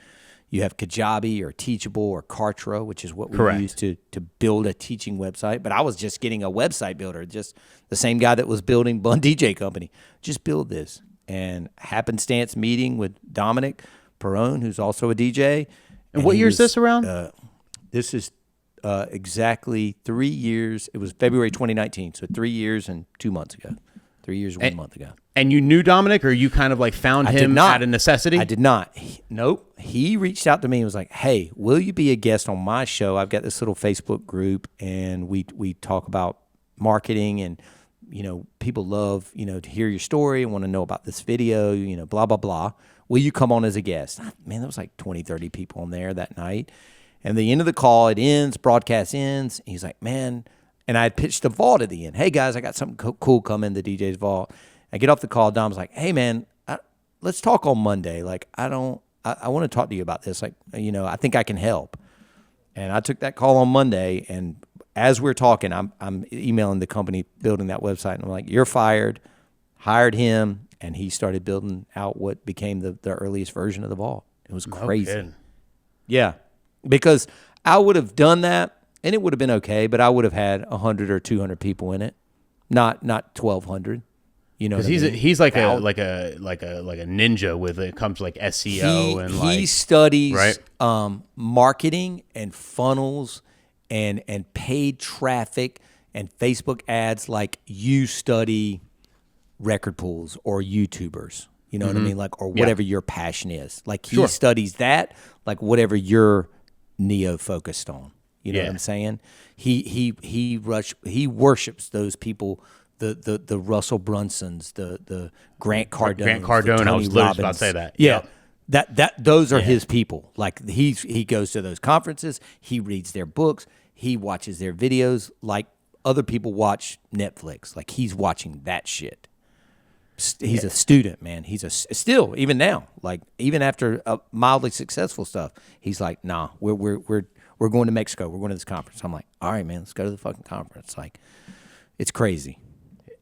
have Kajabi or Teachable or Kartra, which is what we use to build a teaching website. But I was just getting a website builder, just the same guy that was building Bunn DJ Company. Just build this. And happenstance meeting with Dominic Perrone, who's also a DJ.
And what year is this around?
This is exactly 3 years. It was February 2019, so 3 years and 2 months ago. 3 years, 1 month ago.
And you knew Dominic, or you kind of like found him out of necessity?
I did not. Nope. He reached out to me and was like, hey, will you be a guest on my show? I've got this little Facebook group, and we talk about marketing, and, people love, to hear your story and want to know about this video, blah, blah, blah. Will you come on as a guest? Man, there was like 20, 30 people on there that night. And the end of the call, broadcast ends. He's like, man. And I had pitched the Vault at the end. Hey, guys, I got something cool coming, the DJ's Vault. I get off the call. Dom's like, hey, man, let's talk on Monday. Like, I want to talk to you about this. Like, I think I can help. And I took that call on Monday. And as we're talking, I'm emailing the company building that website. And I'm like, you're fired. Hired him. And he started building out what became the earliest version of the Vault. It was crazy.
Okay.
Yeah. Because I would have done that. And it would have been okay, but I would have had 100 or 200 people in it, not 1,200.
Because he's like a ninja with it comes like SEO
he studies marketing and funnels and paid traffic and Facebook ads like you study record pools or YouTubers. You know what I mean? Like, or whatever your passion is. Like he studies that, like whatever you're neo-focused on. You know what I'm saying? He worships those people, the Russell Brunsons, the Grant Cardone,
Grant Cardone. I was literally about to say that.
Yeah.
Yep.
Those are his people. Like he goes to those conferences, he reads their books, he watches their videos like other people watch Netflix. Like he's watching that shit. He's a student, man. He's still even now, like even after mildly successful stuff, he's like, nah, we're going to Mexico. We're going to this conference. I'm like, all right, man, let's go to the fucking conference. Like, it's crazy.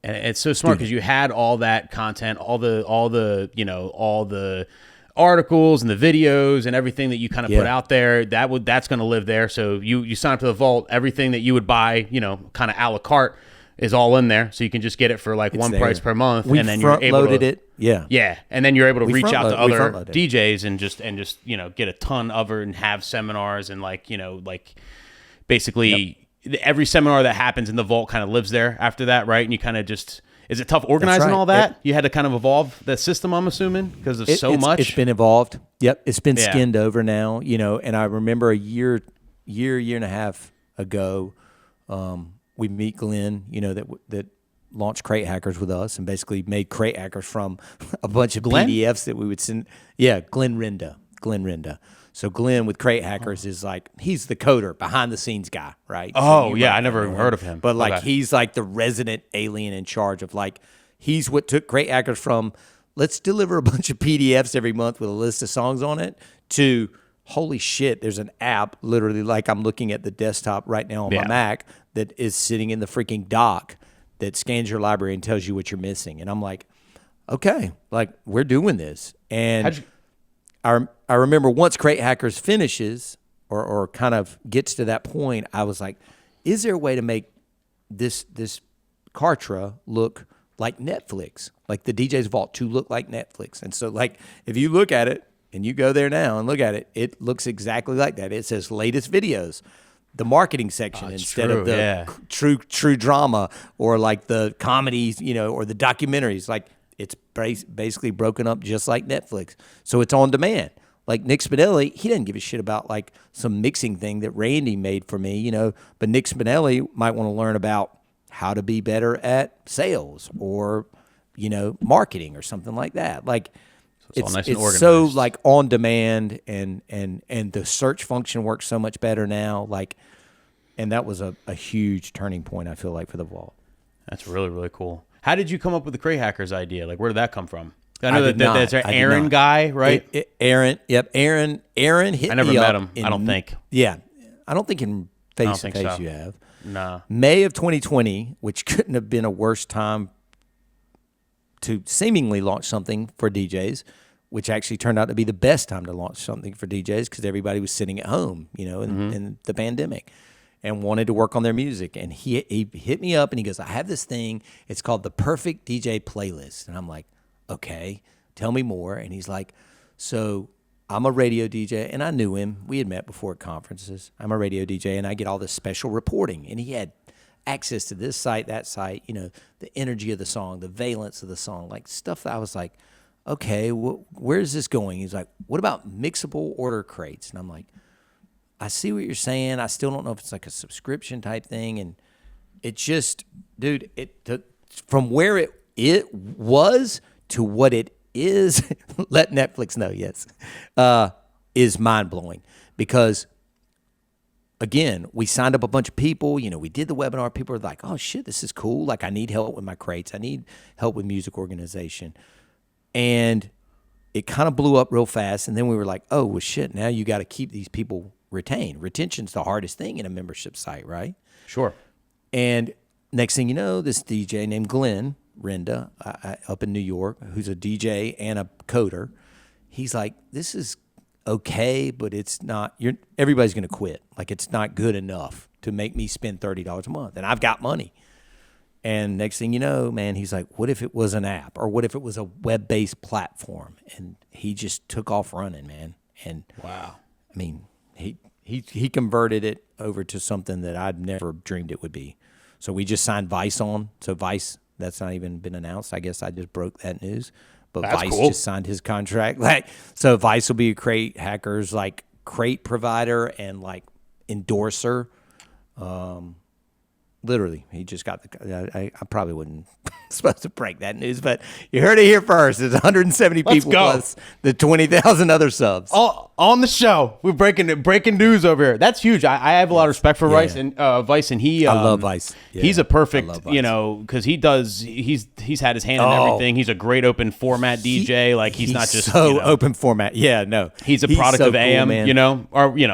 And it's so smart because you had all that content, all the articles and the videos and everything that you kind of put out there. That's going to live there. So you sign up to the vault. Everything that you would buy, kind of a la carte, is all in there. So you can just get it for like one price per month,
and
then you're able to
loaded it. Yeah,
and then you're able to reach out to other
DJs
and just get a ton of it and have seminars and basically. Yep. Every seminar that happens in the vault kind of lives there after that, right? And you kind of just, is it tough organizing all that? You had to kind of evolve the system, I'm assuming, because of so much.
It's been evolved. Yep, it's been skinned over now, and I remember a year and a half ago, we meet Glenn, that launched Crate Hackers with us and basically made Crate Hackers from a bunch of PDFs that we would send. Yeah, Glenn Renda. So Glenn with Crate Hackers is like, he's the coder, behind the scenes guy, right?
Oh, I never heard of him.
But he's like the resident alien in charge of he's what took Crate Hackers from, let's deliver a bunch of PDFs every month with a list of songs on it, to holy shit, there's an app, literally like I'm looking at the desktop right now on my Mac, that is sitting in the freaking dock that scans your library and tells you what you're missing. And I'm like, okay, we're doing this. And I remember once Crate Hackers finishes or kind of gets to that point, I was like, is there a way to make this Kartra look like Netflix, like the DJ's Vault to look like Netflix? And so if you look at it and you go there now and look at it, it looks exactly like that. It says latest videos, the marketing section instead of the true drama or like the comedies, or the documentaries. It's basically broken up just like Netflix. So it's on demand. Like Nick Spinelli, he doesn't give a shit about some mixing thing that Randy made for me, but Nick Spinelli might want to learn about how to be better at sales or, marketing or something like that.
It's all nice and organized.
So on demand and the search function works so much better now. And that was a huge turning point, I feel like, for the Vault.
That's really, really cool. How did you come up with the Crate Hackers idea? Where did that come from? I know that's an Aaron guy, right?
Aaron hit me up.
I never met him, I don't think.
Yeah. I don't think in face-to-face you have.
No.
May of 2020, which couldn't have been a worse time to seemingly launch something for DJs, which actually turned out to be the best time to launch something for DJs because everybody was sitting at home, in the pandemic, and wanted to work on their music. And he hit me up and he goes, I have this thing. It's called the Perfect DJ Playlist. And I'm like, okay, tell me more. And he's like, so I'm a radio DJ, and I knew him. We had met before at conferences. I'm a radio DJ, and I get all this special reporting. And he had access to this site, that site, the energy of the song, the valence of the song, stuff that I was like, okay, where's this going? He's like, what about mixable order crates? And I'm like, I see what you're saying. I still don't know if it's a subscription type thing. And it just, dude, from where it was to what it is, let Netflix know, yes, is mind-blowing. Because, again, we signed up a bunch of people. We did the webinar. People are like, oh, shit, this is cool. I need help with my crates. I need help with music organization. And it kind of blew up real fast. And then we were like, oh, well, shit, now you got to keep these people retained. Retention's the hardest thing in a membership site, right?
Sure.
And next thing you know, this DJ named Glenn Renda up in New York, who's a DJ and a coder, he's like, this is okay, but it's not, everybody's going to quit. It's not good enough to make me spend $30 a month. And I've got money. And next thing you know, man, he's like, what if it was an app, or what if it was a web-based platform? And he just took off running, man. And
wow.
I mean, he converted it over to something that I'd never dreamed it would be. So we just signed Vice on. So Vice, that's not even been announced. I guess I just broke that news. But
that's
Vice
cool.
just signed his contract. So Vice will be a Crate Hackers crate provider and endorser. Literally, he just got the. I probably wouldn't supposed to break that news, but you heard it here first. It's 170
Let's
people
go.
plus the 20,000 other subs.
All on the show. We're breaking news over here. That's huge. I have a lot of respect for Vice and he.
I love Vice. Yeah,
he's a perfect,
Vice.
Because he's had his hand in everything. He's a great open format DJ. Like he's not just
open format. Yeah, no,
he's a product
so
of AM.
Man.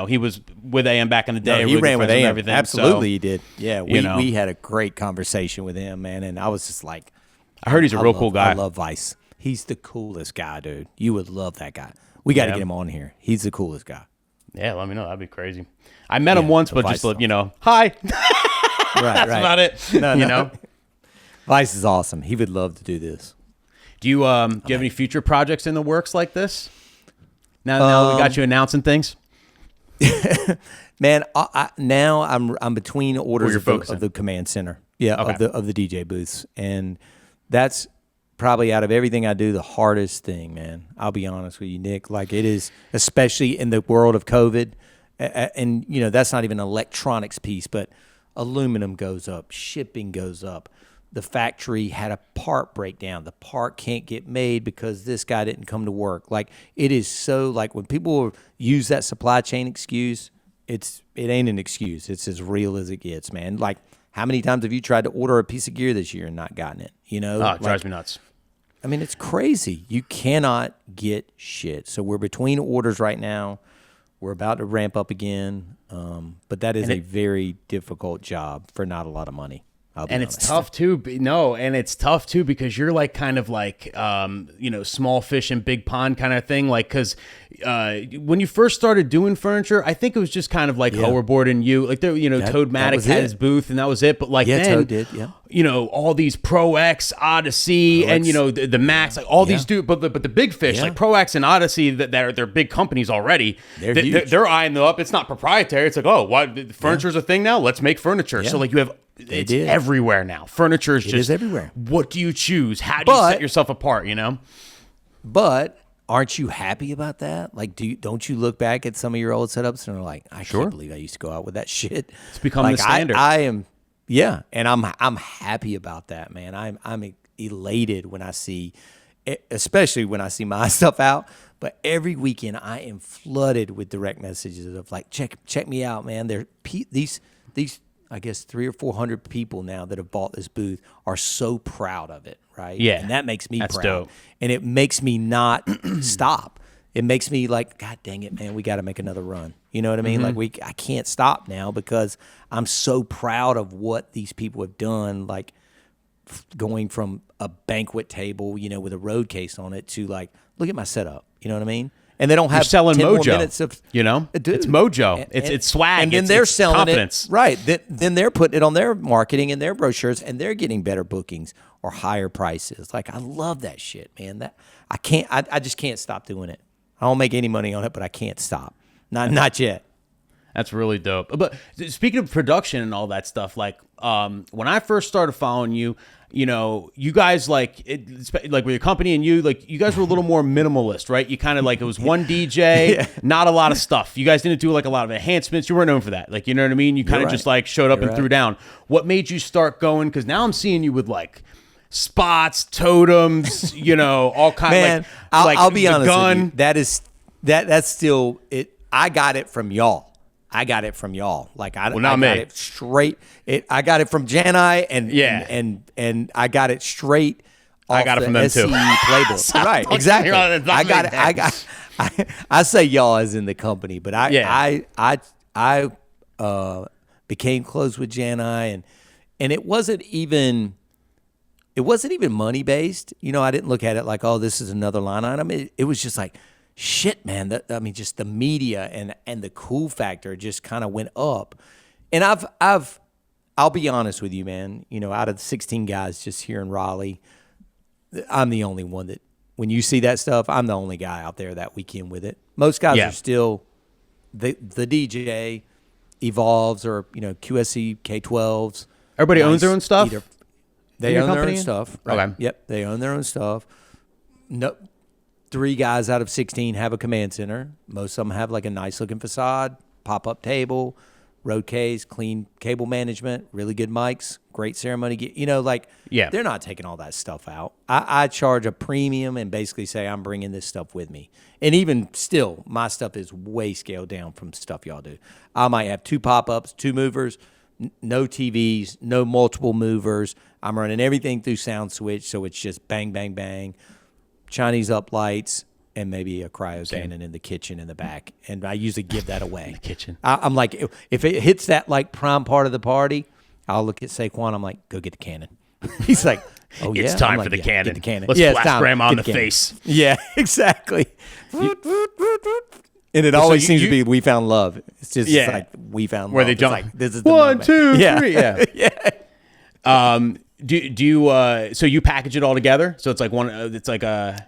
He was with AM back in the day.
No, he ran with AM.
Everything.
Absolutely,
So,
he did. Yeah, we had a great conversation with him, man, and I was just like,
I heard he's a real cool guy.
I love Vice. He's the coolest guy, dude. You would love that guy. We got to get him on here. He's the coolest guy.
Yeah, let me know. That'd be crazy. I met him once, but just hi. That's about it. No.
Vice is awesome. He would love to do this.
Do you have any future projects in the works like this? Now we got you announcing things.
Man, now I'm between orders of the command center. Yeah,
Okay.
of the DJ booths, and that's probably out of everything I do the hardest thing, man. I'll be honest with you, Nick. Like it is, especially in the world of COVID, and that's not even an electronics piece, but aluminum goes up, shipping goes up. The factory had a part breakdown. The part can't get made because this guy didn't come to work. Like it is so like when people use that supply chain excuse, it ain't an excuse. It's as real as it gets, man. Like how many times have you tried to order a piece of gear this year and not gotten it?
It drives me nuts.
I mean, it's crazy. You cannot get shit. So we're between orders right now. We're about to ramp up again. But that is a very difficult job for not a lot of money.
And it's tough too. And it's tough too because you're like kind of like small fish in big pond kind of thing. Like because when you first started doing furniture, I think it was just kind of like Hoverboard and you like Toad Maddox had his booth and that was it. But like then
Toad did,
all these Pro X, Odyssey, and the Max, like all these but the big fish like Pro X and Odyssey they're big companies already. They're eyeing them up. It's not proprietary. It's like what furniture's a thing now. Let's make furniture. So like you have. It's everywhere now. Furniture is just
everywhere.
What do you choose? How do you set yourself apart?
But aren't you happy about that? Like, don't you look back at some of your old setups and are like, I can't believe I used to go out with that shit.
It's become the standard.
I am, and I'm happy about that, man. I'm elated when I see, especially when I see my stuff out. But every weekend I am flooded with direct messages of like, check me out, man. These. I guess 300 or 400 people now that have bought this booth are so proud of it, right?
Yeah.
And that makes me proud.
Dope.
And it makes me not stop. It makes me like, God dang it, man, we got to make another run. You know what I mean? Like I can't stop now because I'm so proud of what these people have done, like going from a banquet table, with a road case on it to like, look at my setup. You know what I mean? And they don't have
selling
10
mojo.
more minutes of,
dude, it's mojo. It's swag.
And then they're selling
confidence.
it. Right. Then they're putting it on their marketing and their brochures, and they're getting better bookings or higher prices. Like, I love that shit, man. I just can't stop doing it. I don't make any money on it, but I can't stop. Not yet.
That's really dope. But speaking of production and all that stuff, like when I first started following you, you guys like with your company and you guys were a little more minimalist, right? You kind of like it was one DJ, not a lot of stuff. You guys didn't do like a lot of enhancements. You weren't known for that. Like, you know what I mean? You kind of just like showed up and threw down. What made you start going? Because now I'm seeing you with like spots, totems, all kinds.
Man, I'll be honest with you. That's still it. I got it from y'all. Like I got it straight. I got it from Janai and I got it straight.
I got it from them
SCE
too.
Playbook. Right, exactly. I got it. I say y'all as in the company, but I became close with Janai and it wasn't even money based. I didn't look at it like, oh, this is another line item. It was just like, shit, man. Just the media and the cool factor just kind of went up. And I'll be honest with you, man. Out of the 16 guys just here in Raleigh, I'm the only one that, when you see that stuff, I'm the only guy out there that weekend with it. Most guys are still the DJ Evolves or QSC K12s.
Everybody owns their own stuff.
They own their own stuff. Right?
Okay.
Yep, they own their own stuff. No. 3 guys out of 16 have a command center. Most of them have like a nice looking facade, pop-up table, Rode K's, clean cable management, really good mics, great ceremony. They're not taking all that stuff out. I charge a premium and basically say I'm bringing this stuff with me. And even still, my stuff is way scaled down from stuff y'all do. I might have 2 pop-ups, 2 movers, no TVs, no multiple movers. I'm running everything through Sound Switch, so it's just bang, bang, bang, Chinese up lights, and maybe a cryo cannon in the kitchen in the back. And I usually give that away.
The kitchen.
I'm like, if it hits that like prime part of the party, I'll look at Saquon. I'm like, go get the cannon. He's like, oh yeah,
it's time for the cannon. Get the cannon. Let's blast Grandma in the face.
Yeah, exactly. And it always seems to be we found love. It's just like we found
where
love.
They jump.
Like, this is the
1, 2, 3. Yeah.
Yeah.
Do you so you package it all together? So it's like one. It's like a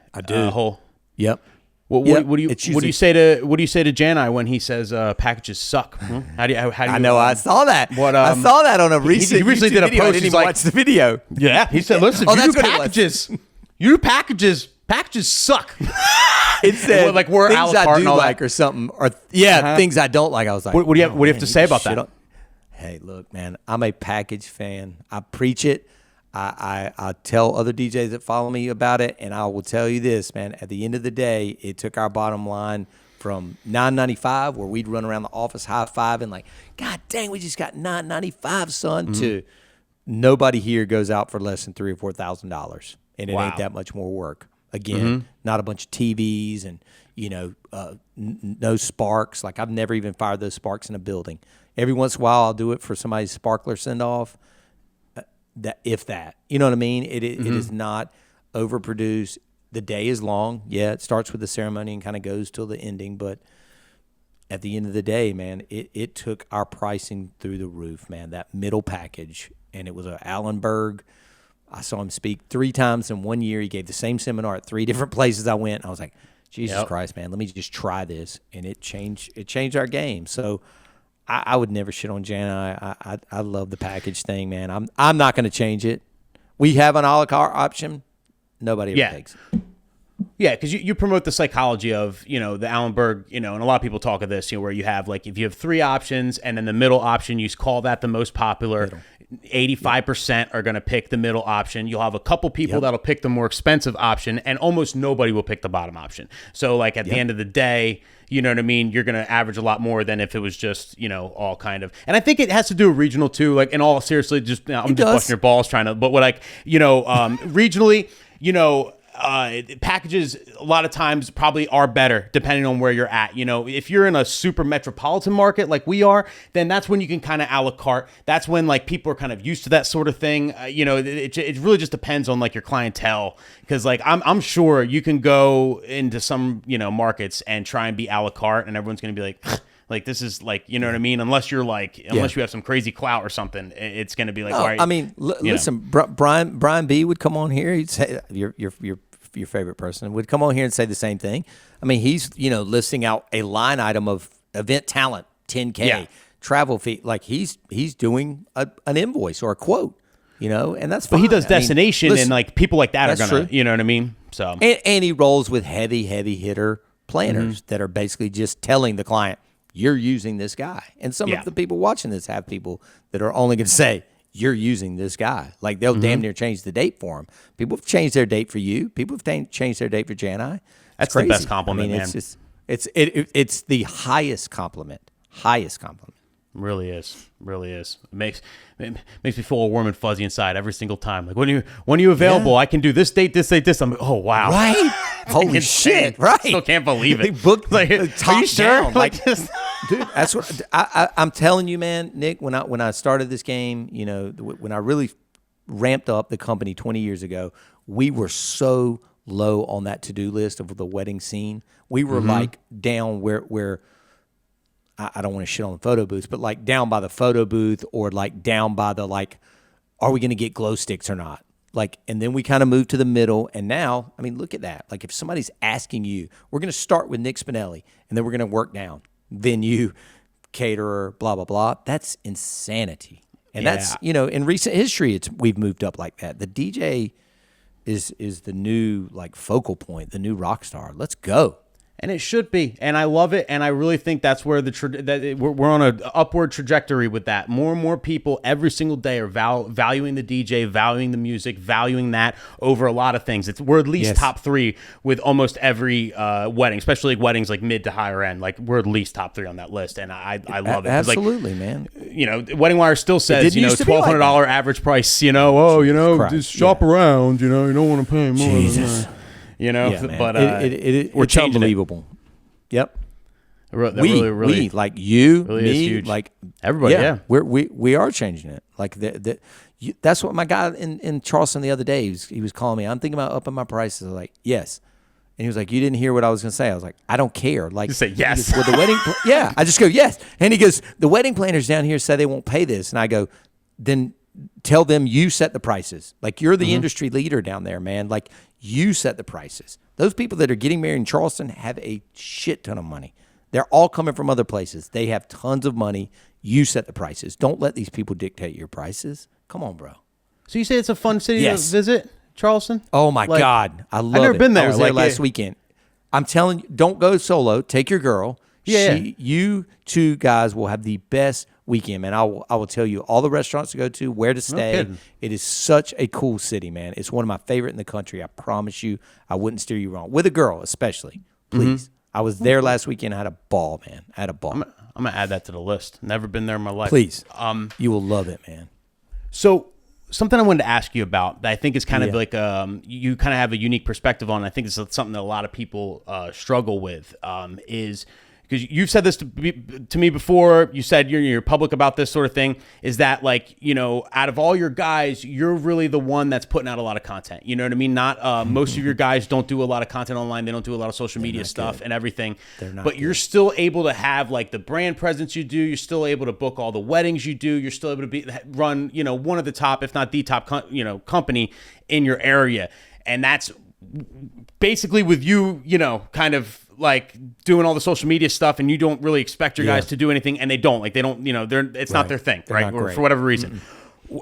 whole.
Yep.
What do you say to Janai when he says packages suck? How do you?
I know. I saw that. I saw that on a recent.
He recently did a
video.
post.
I didn't even watch the video.
Yeah. He said, "Listen, you do packages suck."
It said
like we're
things I do like
that.
Or something, or things I don't like. I was like,
what do you have to say about that?
Hey, look, man, I'm a package fan. I preach it. I tell other DJs that follow me about it, and I will tell you this, man. At the end of the day, it took our bottom line from $9.95, where we'd run around the office high-fiving like, God dang, we just got $9.95, son, to nobody here goes out for less than $3,000 or $4,000, and it ain't that much more work. Again, not a bunch of TVs and, no sparks. Like, I've never even fired those sparks in a building. Every once in a while, I'll do it for somebody's sparkler send-off. That, you know what I mean? It is not overproduced. The day is long. Yeah, it starts with the ceremony and kind of goes till the ending. But at the end of the day, man, it took our pricing through the roof, man. That middle package, and it was a Allenberg. I saw him speak 3 times in 1 year. He gave the same seminar at 3 different places I went. I was like, Jesus Christ, man, let me just try this, and it changed our game. So I would never shit on Jana. I love the package thing, man. I'm not going to change it. We have an a la carte option. Nobody ever takes it.
Yeah, because you promote the psychology of, the Allenberg, and a lot of people talk of this, where you have, like, if you have 3 options and then the middle option, you call that the most popular. 85% are going to pick the middle option. You'll have a couple people that'll pick the more expensive option, and almost nobody will pick the bottom option. So, like, at the end of the day, you know what I mean? You're going to average a lot more than if it was just, all kind of. And I think it has to do with regional too. Like, in all seriously, I'm just busting your balls trying to. But regionally, packages a lot of times probably are better depending on where you're at. If you're in a super metropolitan market like we are, then that's when you can kind of a la carte. That's when like people are kind of used to that sort of thing. It really just depends on like your clientele, because like I'm sure you can go into some markets and try and be a la carte, and everyone's going to be like this is like, you know what I mean? Unless you're like, unless you have some crazy clout or something, it's going to be like,
listen, Brian B would come on here. He'd say your favorite person would come on here and say the same thing. I mean, he's, listing out a line item of event talent, 10K, travel fee. Like he's doing an invoice or a quote, and that's fine.
But he does destination, and like people like that are going to, you know what I mean? So,
and he rolls with heavy hitter planners that are basically just telling the client, you're using this guy. And some of the people watching this have people that are only going to say, you're using this guy. Like they'll damn near change the date for him. People have changed their date for you. People have changed their date for Janai.
That's crazy. The best compliment, man.
It's the highest compliment. Highest compliment.
Really is. It makes me feel all warm and fuzzy inside every single time. Like when are you available? I can do this date, this date, this. I'm like, oh wow,
right? Holy shit, right?
Still can't believe it.
They booked
like, are you sure?
Down. Like, dude, that's what I'm telling you, man. Nick, when I started this game, when I really ramped up the company 20 years ago, we were so low on that to-do list of the wedding scene. We were like down where. I don't want to shit on the photo booths, but like down by the photo booth, or like down by the are we going to get glow sticks or not? Like, and then we kind of moved to the middle, and now, I mean, look at that. Like if somebody's asking you, we're going to start with Nick Spinelli, and then we're going to work down. Venue, caterer, blah, blah, blah. That's insanity. And that's, in recent history, we've moved up like that. The DJ is the new like focal point, the new rock star. Let's go.
And it should be, and I love it, and I really think that's where we're on an upward trajectory with that. More and more people every single day are valuing the DJ, valuing the music, valuing that over a lot of things. We're at least top 3 with almost every wedding, especially like weddings like mid to higher end. Like we're at least top 3 on that list, and I love it.
Absolutely, man.
You know, Wedding Wire still says $1,200 average price. You know, just shop around. You know, you don't want to pay more.
Jesus.
Than that. You know, but
it's unbelievable. Yep.
Really,
like you,
really
me,
is huge.
like
everybody. Yeah.
we are changing it. Like that's what my guy in Charleston the other day, he was calling me. I'm thinking about upping my prices. I was like, yes. And he was like, you didn't hear what I was going to say. I was like, I don't care. Like,
you say yes.
Goes, well, the wedding, yeah. I just go, yes. And he goes, the wedding planners down here say they won't pay this. And I go, then tell them you set the prices. Like, you're the industry leader down there, man. Like, you set the prices. Those people that are getting married in Charleston have a shit ton of money. They're all coming from other places. They have tons of money. You set the prices. Don't let these people dictate your prices. Come on, bro.
So you say it's a fun city to visit, Charleston?
Oh, my God. I love it.
I've never been there.
I was there last weekend. I'm telling you, don't go solo. Take your girl. You two guys will have the best weekend, man. I will tell you all the restaurants to go to, where to stay. It is such a cool city, man. It's one of my favorite in the country. I promise you, I wouldn't steer you wrong. With a girl, especially. Please. I was there last weekend. I had a ball, man. I had a ball.
I'm going to add that to the list. Never been there in my life.
Please. You will love it, man.
So something I wanted to ask you about that I think is kind of like you kind of have a unique perspective on. I think it's something that a lot of people struggle with is because you've said this to me before. You said you're public about this sort of thing. Is that like, you know, out of all your guys, you're really the one that's putting out a lot of content. You know what I mean? Not most of your guys don't do a lot of content online. They don't do a lot of social media stuff and everything. But you're still able to have like the brand presence you do. You're still able to book all the weddings you do. You're still able to run, you know, one of the top, if not the top, company in your area. And that's basically with you, you know, kind of like doing all the social media stuff, and you don't really expect your guys to do anything, and they don't, you know, it's not their thing, right? Or for whatever reason.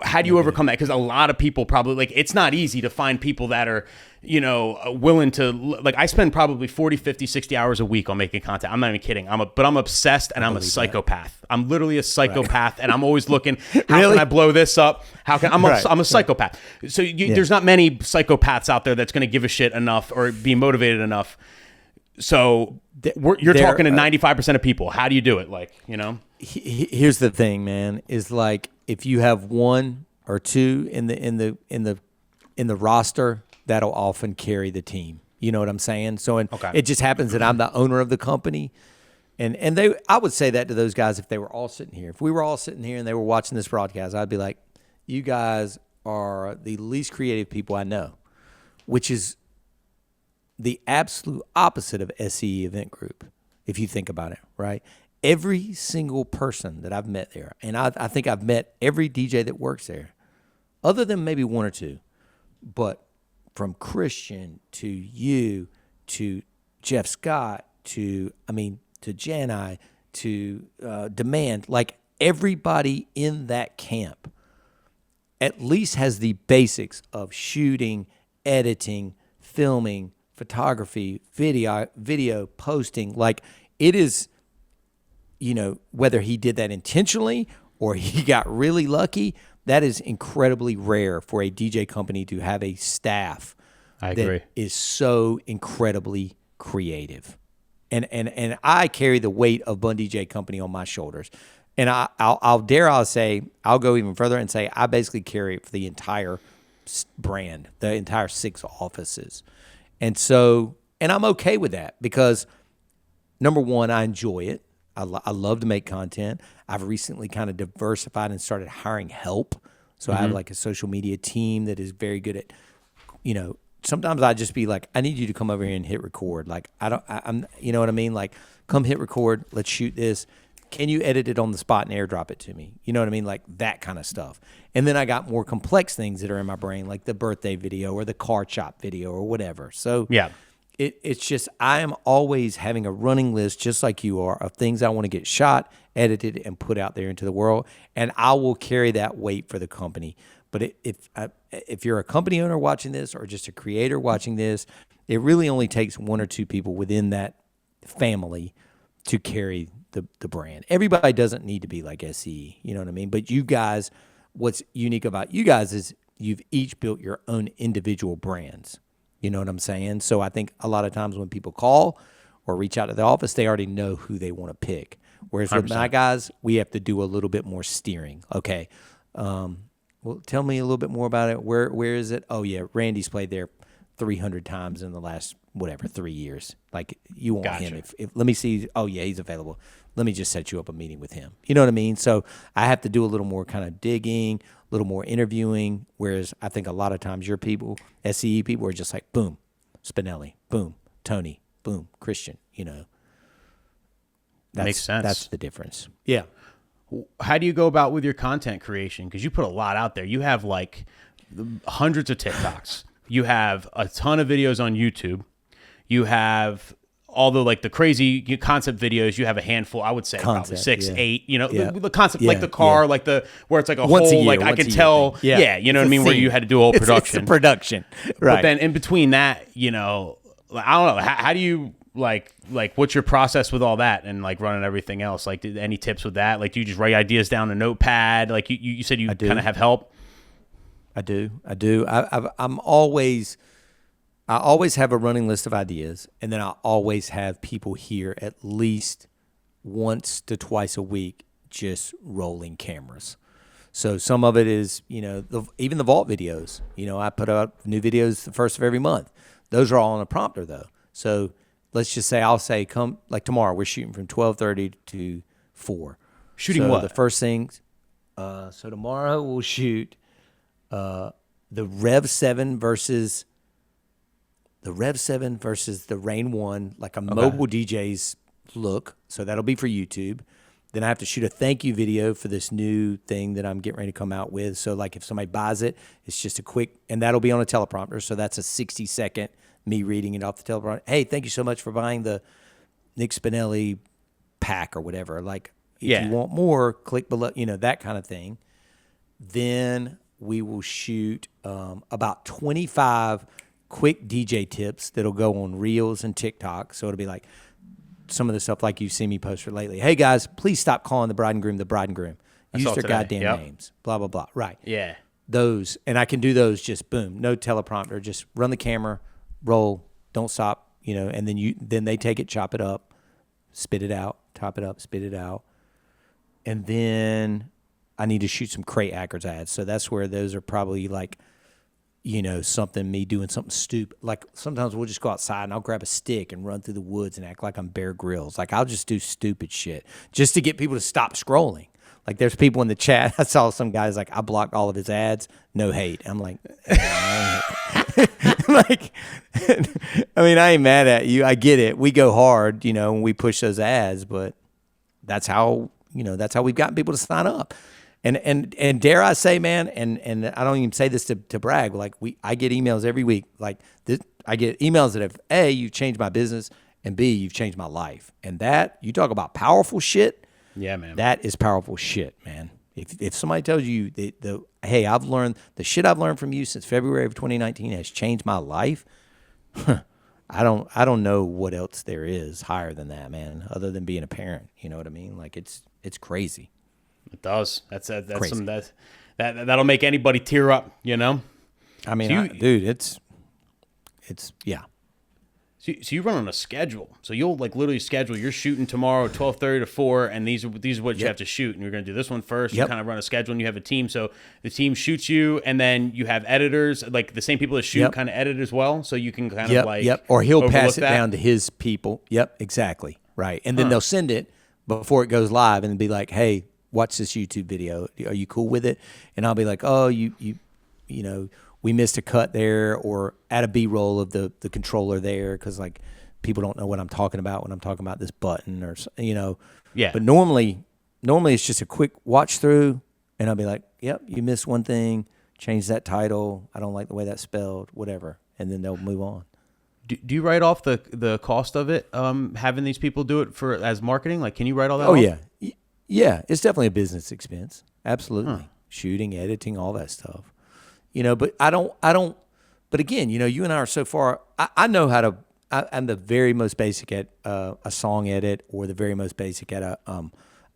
How do you overcome that? Because a lot of people probably, like, it's not easy to find people that are, you know, willing to, like, I spend probably 40, 50, 60 hours a week on making content. I'm not even kidding. But I'm obsessed, and I'm a psychopath. I'm literally a psychopath, and I'm always looking, how can I blow this up? How can I'm a psychopath. So there's not many psychopaths out there that's going to give a shit enough or be motivated enough. So you're talking to 95% of people. How do you do it? Like, you know,
here's the thing, man, is like, if you have one or two in the roster, that'll often carry the team. You know what I'm saying? So it just happens that I'm the owner of the company. And I would say that to those guys if they were all sitting here. If we were all sitting here and they were watching this broadcast, I'd be like, you guys are the least creative people I know, which is the absolute opposite of SCE Event Group, if you think about it, right? Every single person that I've met there, and I think I've met every DJ that works there, other than maybe one or two, but from Christian to you to Jeff Scott to Janai to Demand, like everybody in that camp at least has the basics of shooting, editing, filming, photography, video posting. Like, it is, you know, whether he did that intentionally or he got really lucky, that is incredibly rare for a DJ company to have a staff that is so incredibly creative. And I carry the weight of Bunn DJ Company on my shoulders. And I'll say, I'll go even further and say I basically carry it for the entire brand, the entire 6 offices. And so, and I'm okay with that because, number one, I enjoy it. I love to make content. I've recently kind of diversified and started hiring help. So I have like a social media team that is very good at, you know, sometimes I just be like, I need you to come over here and hit record. Like, I'm, you know what I mean? Like, come hit record. Let's shoot this. Can you edit it on the spot and airdrop it to me? You know what I mean? Like that kind of stuff. And then I got more complex things that are in my brain, like the birthday video or the car chop video or whatever. So yeah, it's just, I am always having a running list, just like you are, of things I want to get shot, edited, and put out there into the world. And I will carry that weight for the company. But if you're a company owner watching this or just a creator watching this, it really only takes 1 or 2 people within that family to carry the brand. Everybody doesn't need to be like SE, you know what I mean? But you guys, what's unique about you guys is you've each built your own individual brands. You know what I'm saying? So I think a lot of times when people call or reach out to the office, they already know who they want to pick. Whereas with
100%.
my guys, we have to do a little bit more steering. Okay. Well, tell me a little bit more about it. Where is it? Oh yeah, Randy's played there 300 times in the last 3 years. Like you want him. If let me see. Oh yeah, he's available. Let me just set you up a meeting with him. You know what I mean? So I have to do a little more kind of digging, a little more interviewing. Whereas I think a lot of times your people, SCE people, are just like boom, Spinelli, boom, Tony, boom, Christian. You know,
makes sense.
That's the difference. Yeah.
How do you go about with your content creation? Because you put a lot out there. You have like hundreds of TikToks. You have a ton of videos on YouTube. You have all the crazy concept videos. You have a handful. I would say probably 6, 8. You know, the concept, like the car, like where it's like a
once
whole,
a year,
like I can tell. You know what I mean? Where you had to do a whole production.
It's the production, right?
But then in between that, you know, I don't know. How do you like what's your process with all that and like running everything else? Like, any tips with that? Like, do you just write ideas down in a notepad? Like you said, you kind of have help.
I do. I always have a running list of ideas, and then I always have people here at least once to twice a week just rolling cameras. So some of it is, you know, even the vault videos. You know, I put out new videos the first of every month. Those are all on a prompter though. So let's just say I'll say come like tomorrow we're shooting from 12:30 to 4.
Shooting
so
what?
The first thing. So tomorrow we'll shoot the Rev 7 versus the Rain 1, like a mobile DJ's look. So that'll be for YouTube. Then I have to shoot a thank you video for this new thing that I'm getting ready to come out with. So like if somebody buys it, it's just a quick, and that'll be on a teleprompter. So that's a 60-second me reading it off the teleprompter. Hey, thank you so much for buying the Nick Spinelli pack or whatever. Like if you want more, click below, you know, that kind of thing. Then we will shoot about 25 quick DJ tips that'll go on Reels and TikTok. So it'll be like some of the stuff like you've seen me post for lately. Hey guys, please stop calling the bride and groom. Use their goddamn names. Blah, blah, blah. Right.
Yeah.
Those, and I can do those just boom, no teleprompter, just run the camera, roll, don't stop, you know, and then they take it, chop it up, spit it out, top it up, spit it out. And then I need to shoot some Crate Hackers ads. So that's where those are probably like, you know, me doing something stupid. Like sometimes we'll just go outside and I'll grab a stick and run through the woods and act like I'm Bear Grylls. Like I'll just do stupid shit just to get people to stop scrolling. Like there's people in the chat. I saw some guys like, I blocked all of his ads. No hate. I'm like, like, I mean, I ain't mad at you. I get it. We go hard, you know, when we push those ads, but that's how we've gotten people to sign up. And dare I say, man, and I don't even say this to brag, like I get emails every week. Like this, I get emails that have A, you've changed my business, and B, you've changed my life. And that, you talk about powerful shit.
Yeah, man.
That is powerful shit, man. If somebody tells you hey, I've learned the shit I've learned from you since February of 2019 has changed my life, I don't know what else there is higher than that, man, other than being a parent. You know what I mean? Like it's crazy.
It does. That's some that'll make anybody tear up, you know?
I mean, dude, it's yeah.
So you run on a schedule. So you'll like literally schedule. You're shooting tomorrow 12:30 to 4, and these are what you have to shoot. And you're going to do this one first. You kind of run a schedule, and you have a team. So the team shoots you, and then you have editors, like the same people that shoot kind of edit as well. So you can kind of like
or he'll pass it down to his people. Yep, exactly, right. And then they'll send it before it goes live, and be like, hey, watch this YouTube video. Are you cool with it? And I'll be like, oh, you know, we missed a cut there, or add a B-roll of the controller there, because like people don't know what I'm talking about when I'm talking about this button, or you know. Yeah. But normally it's just a quick watch through, and I'll be like, yep, you missed one thing. Change that title. I don't like the way that's spelled. Whatever, and then they'll move on.
Do you write off the cost of it? Having these people do it as marketing, like, can you write all that?
Oh
off?
Yeah, it's definitely a business expense. Absolutely. Shooting, editing, all that stuff. You know, but I don't, but again, you know, you and I are so far, I know how to, I'm the very most basic at a song edit or the very most basic at a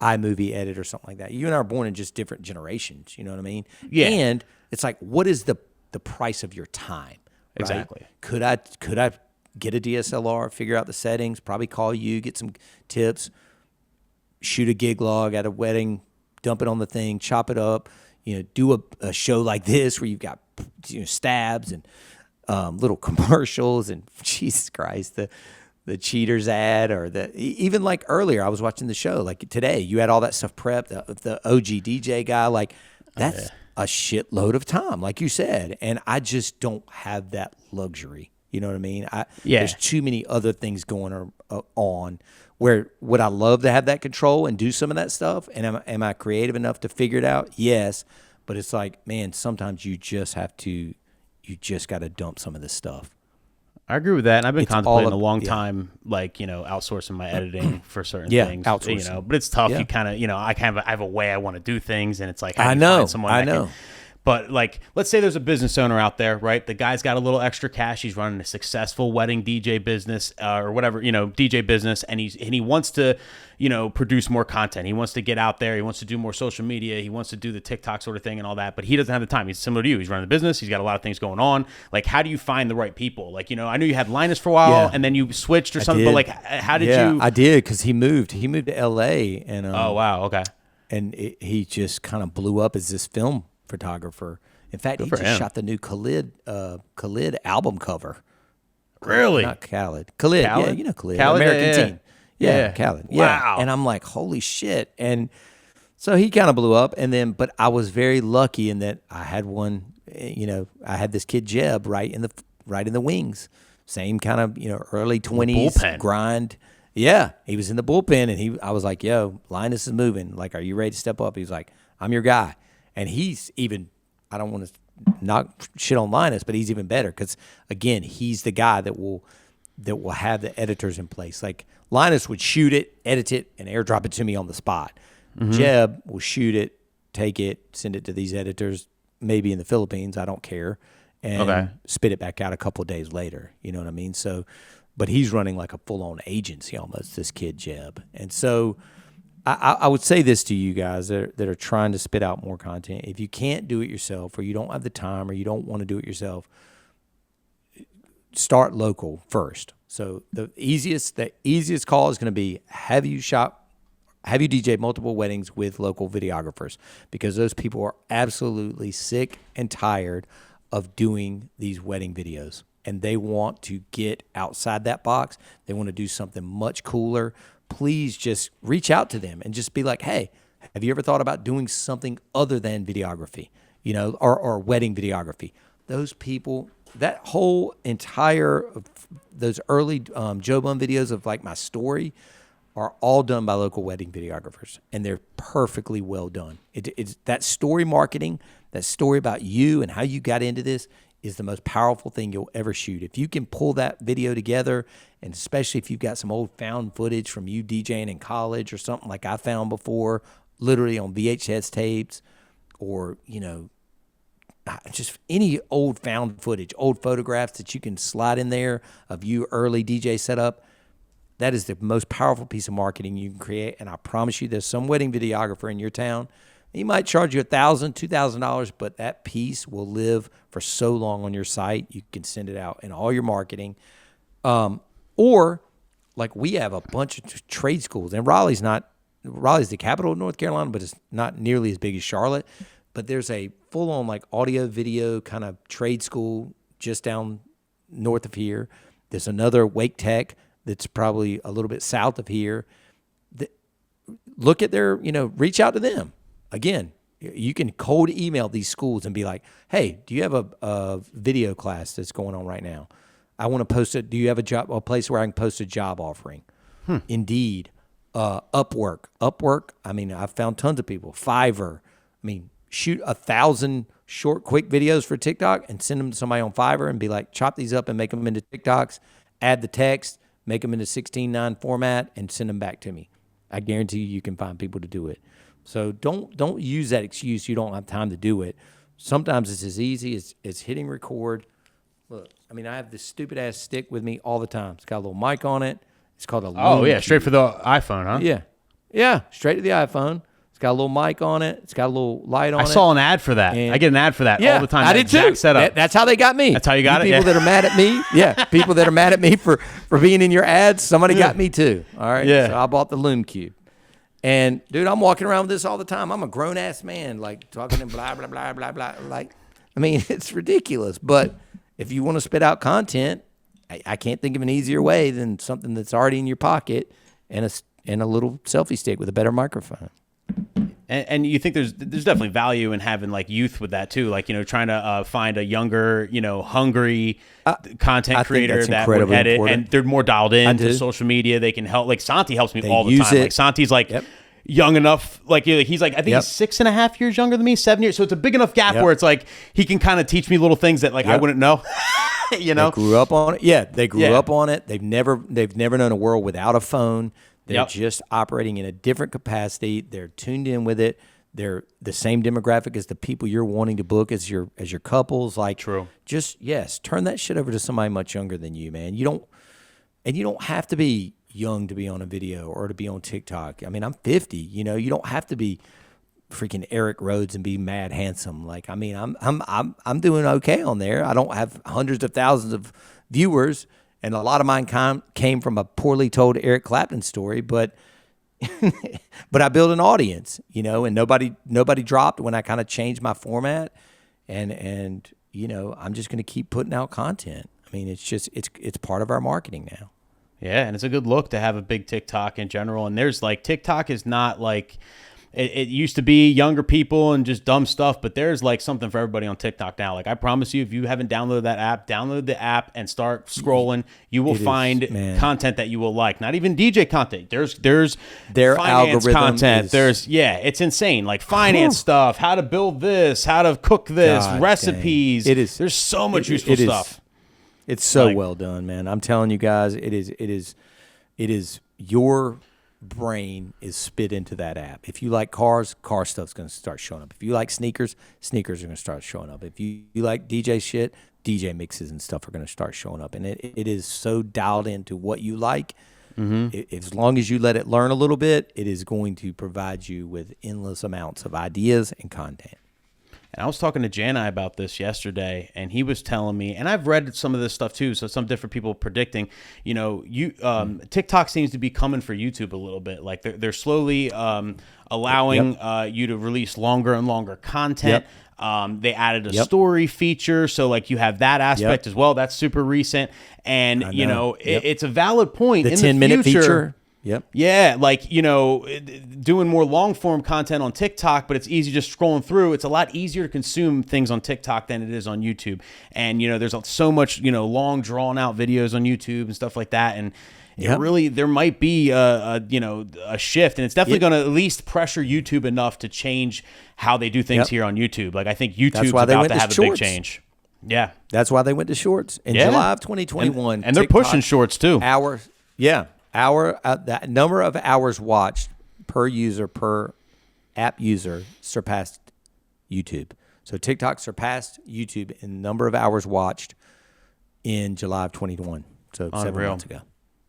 iMovie edit or something like that. You and I are born in just different generations. You know what I mean?
Yeah.
And it's like, what is the price of your time? Right?
Exactly.
Could I get a DSLR, figure out the settings, probably call you, get some tips, shoot a gig log at a wedding, dump it on the thing, chop it up, do a show like this where you've got stabs and little commercials and Jesus Christ, the cheaters ad or even like earlier I was watching the show like today, you had all that stuff prepped, the OG DJ guy, like that's a shitload of time, like you said, and I just don't have that luxury. You know what I mean? There's too many other things going on where would I love to have that control and do some of that stuff? And am I creative enough to figure it out? Yes. But it's like, man, sometimes you just got to dump some of this stuff.
I agree with that. And I've been contemplating a long time, like, outsourcing my editing for certain things,
outsourcing.
But it's tough. You kind of, I have a way I want to do things, and it's like,
I know.
But like, let's say there's a business owner out there, right? The guy's got a little extra cash. He's running a successful wedding DJ business or whatever, DJ business. And he wants to, produce more content. He wants to get out there. He wants to do more social media. He wants to do the TikTok sort of thing and all that, but he doesn't have the time. He's similar to you. He's running the business. He's got a lot of things going on. Like, how do you find the right people? Like, I knew you had Linus for a while and then you switched or something, but like, how did you?
I did. Cause he moved to LA and,
oh, wow. Okay.
And he just kind of blew up as this film photographer. In fact, he just shot the new Khalid album cover.
Really?
Not Khalid. Khalid. Yeah, you know Khalid.
Khalid,
American Teen. Yeah, Khalid. Yeah.
Wow.
And I'm like, holy shit. And so he kind of blew up. And then, but I was very lucky in that I had one, I had this kid Jeb right in the wings. Same kind of, early 20s grind. Yeah. He was in the bullpen and I was like, yo, Linus is moving. Like, are you ready to step up? He was like, I'm your guy. And he's even, I don't want to knock shit on Linus, but he's even better because, again, he's the guy that will have the editors in place. Like, Linus would shoot it, edit it, and airdrop it to me on the spot. Mm-hmm. Jeb will shoot it, take it, send it to these editors, maybe in the Philippines, I don't care, and spit it back out a couple of days later. You know what I mean? So, but he's running like a full-on agency almost, this kid Jeb. And so I would say this to you guys that are trying to spit out more content. If you can't do it yourself or you don't have the time or you don't want to do it yourself, start local first. So the easiest call is going to be have you DJ multiple weddings with local videographers, because those people are absolutely sick and tired of doing these wedding videos. And they want to get outside that box. They want to do something much cooler. Please just reach out to them and just be like, hey, have you ever thought about doing something other than videography, or wedding videography? Those people, that whole entire, those early Joe Bunn videos of like my story are all done by local wedding videographers, and they're perfectly well done. It's that story marketing, that story about you and how you got into this is the most powerful thing you'll ever shoot. If you can pull that video together, and especially if you've got some old found footage from you DJing in college or something like I found before, literally on VHS tapes, or, just any old found footage, old photographs that you can slide in there of you early DJ setup, that is the most powerful piece of marketing you can create. And I promise you, there's some wedding videographer in your town. He might charge you $1,000, $2,000, but that piece will live for so long on your site. You can send it out in all your marketing. Or like we have a bunch of trade schools, and Raleigh's the capital of North Carolina, but it's not nearly as big as Charlotte. But there's a full-on like audio video kind of trade school just down north of here. There's another Wake Tech that's probably a little bit south of here. Look at their, reach out to them. Again, you can cold email these schools and be like, hey, do you have a video class that's going on right now? I want to post it. Do you have a place where I can post a job offering? Indeed. Upwork. I mean, I've found tons of people. Fiverr. I mean, shoot 1,000 short, quick videos for TikTok and send them to somebody on Fiverr and be like, chop these up and make them into TikToks, add the text, make them into 16:9 format, and send them back to me. I guarantee you can find people to do it. So don't use that excuse you don't have time to do it. Sometimes it's as easy as hitting record. Look, I mean, I have this stupid ass stick with me all the time. It's got a little mic on it. It's called a
Oh, yeah, straight for the iPhone, huh?
Yeah. Yeah, straight to the iPhone. It's got a little mic on it. It's got a little light on it.
I saw an ad for that. I get an ad for that all the time.
I did too.
Setup.
That's how they got me.
That's how you got it?
People that are mad at me. Yeah, people that are mad at me for being in your ads. Somebody got me too. All right.
Yeah.
So I bought the Loom Cube. And, dude, I'm walking around with this all the time. I'm a grown-ass man, like, talking and blah, blah, blah, blah, blah. Like, I mean, it's ridiculous. But if you want to spit out content, I can't think of an easier way than something that's already in your pocket and a little selfie stick with a better microphone.
And you think there's definitely value in having like youth with that too, like, you know, trying to find a younger, you know, hungry content creator that would edit, and they're more dialed in to social media. They can help. Like Santi helps me all the time. Like Santi's like young enough, like he's like, I think he's 6.5 years younger than me, 7 years. So it's a big enough gap where it's like he can kind of teach me little things that like I wouldn't know. You know,
they grew up on it. Yeah, they grew up on it. They've never known a world without a phone. They're just operating in a different capacity. They're tuned in with it. They're the same demographic as the people you're wanting to book as your couples. Like,
true.
Just turn that shit over to somebody much younger than you, man. You don't have to be young to be on a video or to be on TikTok. I mean, I'm 50. You know, you don't have to be freaking Eric Rhodes and be mad handsome. Like, I mean, I'm doing okay on there. I don't have hundreds of thousands of viewers, and a lot of mine came from a poorly told Eric Clapton story, but I built an audience, you know, and nobody dropped when I kind of changed my format, and you know, I'm just going to keep putting out content. I mean, it's part of our marketing now.
Yeah, and it's a good look to have a big TikTok in general. And there's like, TikTok is not like, it used to be younger people and just dumb stuff, but there's like something for everybody on TikTok now. Like, I promise you, if you haven't downloaded that app, download the app and start scrolling. You will find content that you will like. Not even DJ content. There's
their
finance
algorithm
content. It's insane. Like finance stuff, how to build this, how to cook this, recipes.
Dang. It is.
There's so much useful stuff.
It's so well done, man. I'm telling you guys, it is your brain is spit into that app. If you like cars, car stuff's going to start showing up. If you like sneakers, sneakers are going to start showing up. If you like DJ shit, DJ mixes and stuff are going to start showing up. And it is so dialed into what you like. As long as you let it learn a little bit, it is going to provide you with endless amounts of ideas and content.
And I was talking to Janai about this yesterday, and he was telling me, and I've read some of this stuff too, so some different people predicting, you know, TikTok seems to be coming for YouTube a little bit. Like they're slowly allowing you to release longer and longer content. They added a story feature, so like you have that aspect as well. That's super recent, and you know, it's a valid point.
The
in
10-minute
future,
feature.
Yeah, like, you know, doing more long form content on TikTok, but it's easy just scrolling through. It's a lot easier to consume things on TikTok than it is on YouTube. And, you know, there's so much, you know, long drawn out videos on YouTube and stuff like that. And it really, there might be a shift, and it's definitely going to at least pressure YouTube enough to change how they do things here on YouTube. Like, I think YouTube's about to have a big change. Yeah.
That's why they went to shorts in July of 2021.
And they're pushing shorts too.
That number of hours watched per user, per app user surpassed YouTube. So TikTok surpassed YouTube in number of hours watched in July of 2021. So 7 months ago.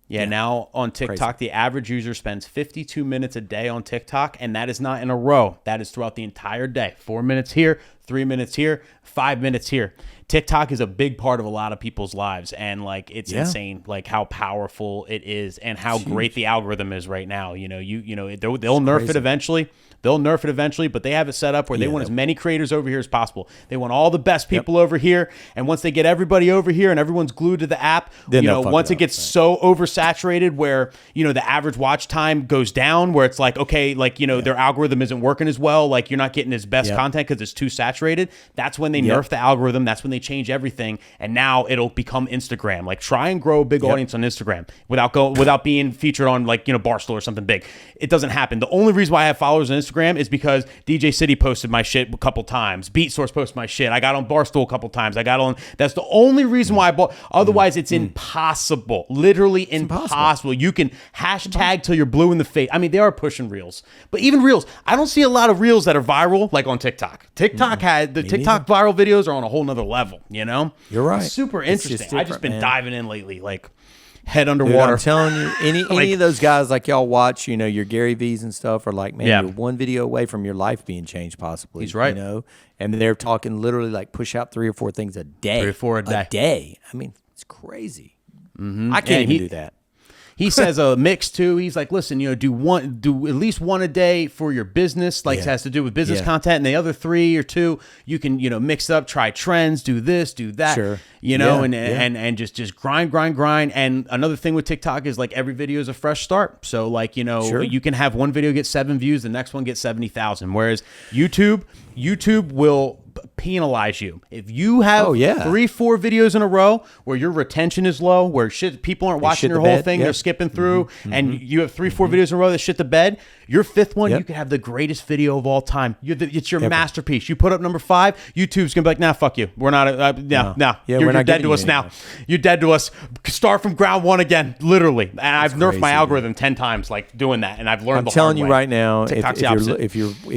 Yeah, now on TikTok, the average user spends 52 minutes a day on TikTok, and that is not in a row. That is throughout the entire day. 4 minutes here, 3 minutes here, 5 minutes here. TikTok is a big part of a lot of people's lives, and like it's insane, like how powerful it is and how great the algorithm is right now. You know, they'll nerf it eventually. They'll nerf it eventually, but they have it set up where they want as many creators over here as possible. They want all the best people over here, and once they get everybody over here and everyone's glued to the app, then once it gets so oversaturated where, you know, the average watch time goes down, where it's like, okay, like, you know, their algorithm isn't working as well, like you're not getting as best content because it's too saturated. That's when they nerf the algorithm. That's when they change everything, and now it'll become Instagram. Like, try and grow a big audience on Instagram without being featured on, like, you know, Barstool or something big. It doesn't happen. The only reason why I have followers on Instagram is because DJ City posted my shit a couple times. Beat Source posted my shit. I got on Barstool a couple times. That's the only reason why I bought. Otherwise, it's impossible. Literally impossible. You can hashtag till you're blue in the face. I mean, they are pushing reels, but even reels, I don't see a lot of reels that are viral like on TikTok. TikTok viral videos are on a whole nother level. level, you know?
You're right.
Super
It's just
interesting. I've just been
different, man.
diving in lately, like head
Dude,
underwater.
I'm telling you, any of those guys like y'all watch, you know, your Gary V's and stuff are like, man,
Yeah.
you're one video away from your life being changed possibly.
He's right.
You know, and they're talking literally like push out 3 or 4 things a day.
3 or 4 a day.
I mean, it's crazy. I can't even do that.
He says a mix too. He's like, listen, you know, do at least 1 a day for your business, like it has to do with business content, and the other 3 or 2 you can, you know, mix up, try trends, do this, do that,
Sure.
you know, and just grind. And another thing with TikTok is like every video is a fresh start. So like, you know, you can have one video get 7 views, the next one gets 70,000. Whereas YouTube will penalize you if you have 3-4 videos in a row where your retention is low, where people aren't watching your whole thing, they're skipping through, and you have 3-4 videos in a row that shit the bed. Your 5th one, you could have the greatest video of all time. It's your masterpiece. You put up number 5, YouTube's gonna be like, nah, fuck you. We're not. No. You're dead to us now. You're dead to us. Start from ground 1 again, literally. And I've nerfed my algorithm 10 times, like doing that, and I've learned.
I'm telling you right now,
if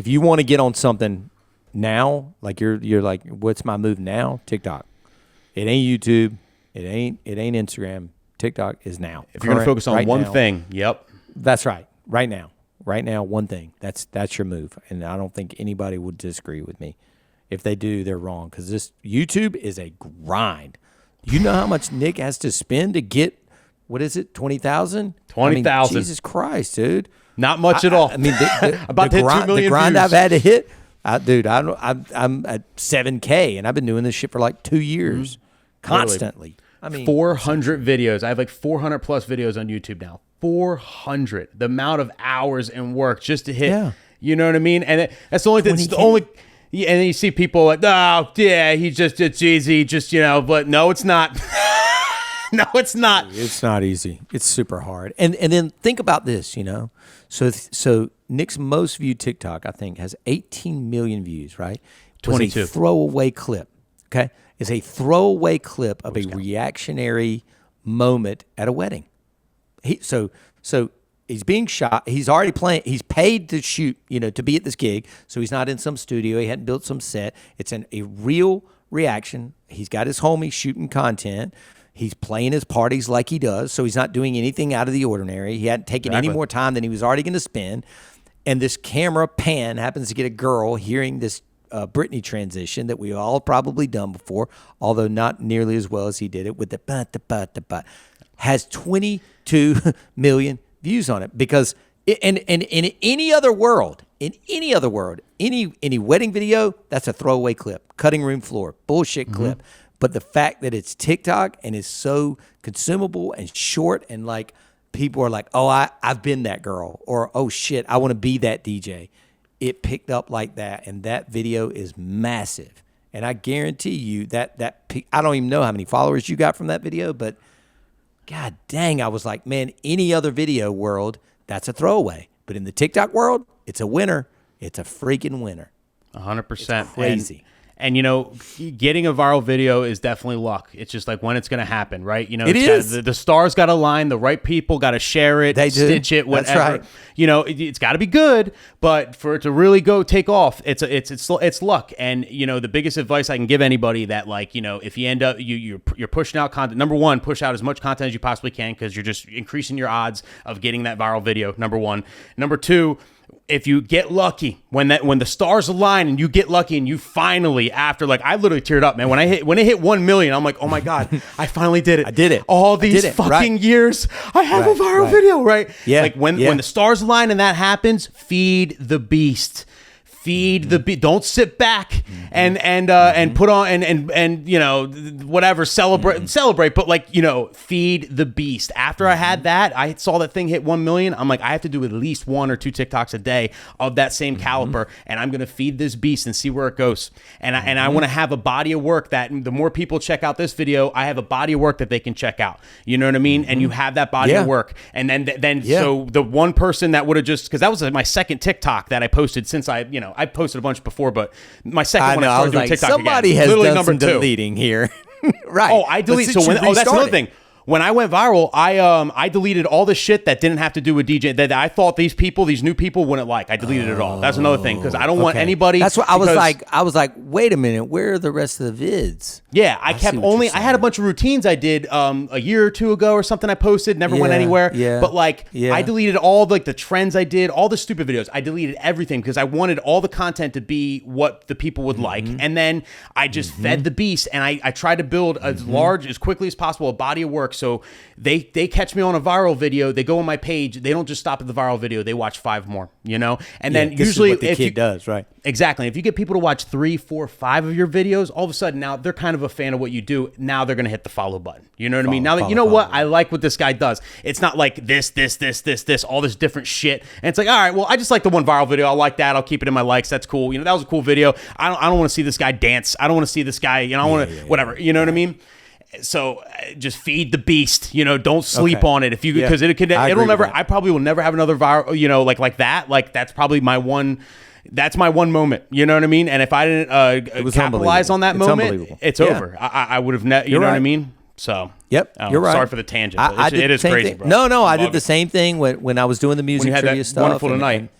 you want to get on something now, like you're like, what's my move now? TikTok. It ain't YouTube. It ain't Instagram. TikTok is now.
If you're gonna focus on one thing,
that's right. Right now, one thing. That's your move, and I don't think anybody would disagree with me. If they do, they're wrong, because this YouTube is a grind. You know how much Nick has to spend to get, what is it, 20,000?
20,000.
Jesus Christ, dude.
Not much at all.
I mean,
about to hit 2 million
the grind
views.
I've had to hit. Dude, I'm at 7K, and I've been doing this shit for like 2 years, constantly. I mean,
400 videos. I have like 400 plus videos on YouTube now. 400. The amount of hours and work just to hit. You know what I mean? And that's the only thing. It's the only. Yeah, and then you see people like, oh yeah, it's easy, just, you know. But no, it's not. No, it's not.
It's not easy. It's super hard. And then think about this, you know. So Nick's most viewed TikTok, I think, has 18 million views, right?
22.
A throwaway clip, okay? It's a throwaway clip of a reactionary moment at a wedding. So he's being shot. He's already playing. He's paid to shoot, you know, to be at this gig. So he's not in some studio. He hadn't built some set. It's a real reaction. He's got his homie shooting content. He's playing his parties like he does, so he's not doing anything out of the ordinary. He hadn't taken any more time than he was already going to spend. And this camera pan happens to get a girl hearing this Britney transition that we all probably done before, although not nearly as well as he did it with the but. Has 22 million views on it because in any other world, any wedding video, that's a throwaway clip, cutting room floor, bullshit clip. But the fact that it's TikTok and is so consumable and short, and like people are like, oh, I've been that girl, or oh shit, I want to be that DJ. It picked up like that, and that video is massive. And I guarantee you that I don't even know how many followers you got from that video, but god dang, I was like, man, any other video world, that's a throwaway. But in the TikTok world, it's a winner. It's a freaking winner.
100%.
It's crazy.
And, you know, getting a viral video is definitely luck. It's just like when it's going to happen, right? You know, the stars got to align. The right people got to share it, stitch it, whatever.
That's right.
You know, it's got to be good, but for it to really take off, it's luck. And, you know, the biggest advice I can give anybody that, like, you know, if you end up, you're pushing out content, number one, push out as much content as you possibly can, because you're just increasing your odds of getting that viral video, number one. Number two, if you get lucky, when the stars align and you get lucky and you finally, after, like, I literally teared up, man. When it hit 1 million, I'm like, oh my God, I finally did it.
I did it.
All these fucking years, I have a viral video, right?
Yeah.
Like when the stars align and that happens, feed the beast. Feed the beast. Don't sit back and put on and you know, whatever, celebrate, but, like, you know, feed the beast. After I had that, I saw that thing hit 1 million. I'm like, I have to do at least 1 or 2 TikToks a day of that same caliber, and I'm gonna feed this beast and see where it goes. And I want to have a body of work that the more people check out this video, I have a body of work that they can check out. You know what I mean? And you have that body of work, and then so the one person that would have just, because that was my second TikTok that I posted since I posted a bunch before, but my second one I started doing TikTok
somebody
again.
has
Literally
done
number
some
2.
deleting here. Right.
Oh, I delete. So that's another thing. when I went viral, I deleted all the shit that didn't have to do with DJ that I thought these new people wouldn't like. I deleted it all. That's another thing because I don't want anybody.
That's what I was like. I was like, wait a minute, where are the rest of the vids?
Yeah, I had a bunch of routines I did a year or two ago or something. I posted, never went anywhere.
Yeah,
but I deleted all the trends I did, all the stupid videos. I deleted everything because I wanted all the content to be what the people would like, and then I just fed the beast, and I tried to build as quickly as possible a body of work. So they catch me on a viral video, they go on my page, they don't just stop at the viral video, they watch 5 more, and then usually
what the kid does, right?
Exactly. If you get people to watch 3, 4, 5 of your videos, all of a sudden now they're kind of a fan of what you do. Now they're going to hit the follow button. You know what I mean? Now that what I like what this guy does. It's not like this, all this different shit. And it's like, all right, well, I just like the one viral video. I like that. I'll keep it in my likes. That's cool. That was a cool video. I don't want to see this guy dance. I don't want to see this guy. I want to whatever. You know what I mean? So just feed the beast. Don't sleep on it because it'll never. I probably will never have another viral. Like that. Like that's probably my one. That's my one moment. You know what I mean? And if I didn't capitalize on that moment, it's over. I would have never. You know what I mean? So
you're right.
Sorry for the tangent.
It is
crazy, bro.
No, I did the same thing when I was doing the music trivia stuff.
Wonderful Tonight.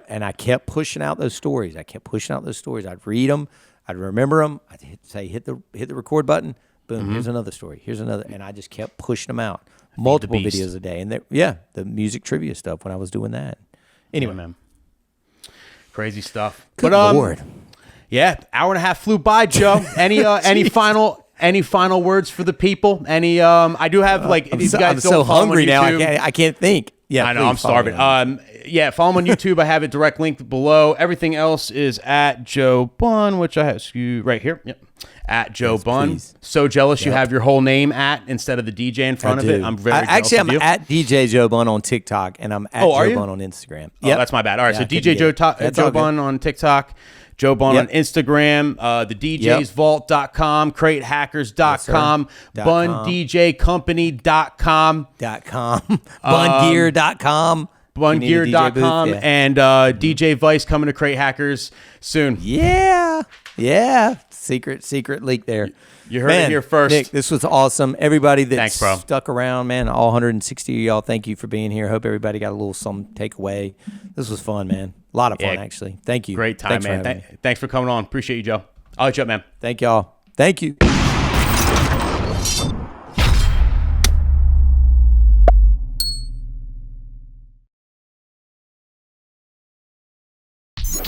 And I kept pushing out those stories. I'd read them. I'd remember them. I'd hit the record button. Boom. Here's another story. Here's another, and I just kept pushing them out. Multiple videos a day, and the music trivia stuff when I was doing that. Anyway,
man. Crazy stuff.
Good Lord.
Yeah, hour and a half flew by, Joe. Any final words for the people? I do have
I'm so hungry now. I can't think. Yeah,
I know. I'm starving. Follow him on YouTube. I have it direct linked below. Everything else is at Joe Bunn, which I have right here. Yep. At Joe Bunn. Please. So jealous you have your whole name instead of the DJ in front of it. I'm very jealous of you.
I'm at DJ Joe Bunn on TikTok, and I'm at Joe Bunn on Instagram.
Oh, that's my bad. All right, so DJ Joe Bunn on TikTok, Joe Bunn on Instagram, thedjsvault.com, cratehackers.com, BunnDJCompany.com,
BunnGear.com.
Bungear.com and DJ Vice coming to Crate Hackers soon.
Yeah. Secret leak there.
You heard it here first.
Nick, this was awesome. Everybody that stuck around, man, all 160 of y'all, thank you for being here. Hope everybody got a little something to take away. This was fun, man. A lot of fun, actually. Thank you.
Great time, man. Thanks for coming on. Appreciate you, Joe. I'll hit you up, man.
Thank y'all. Thank you.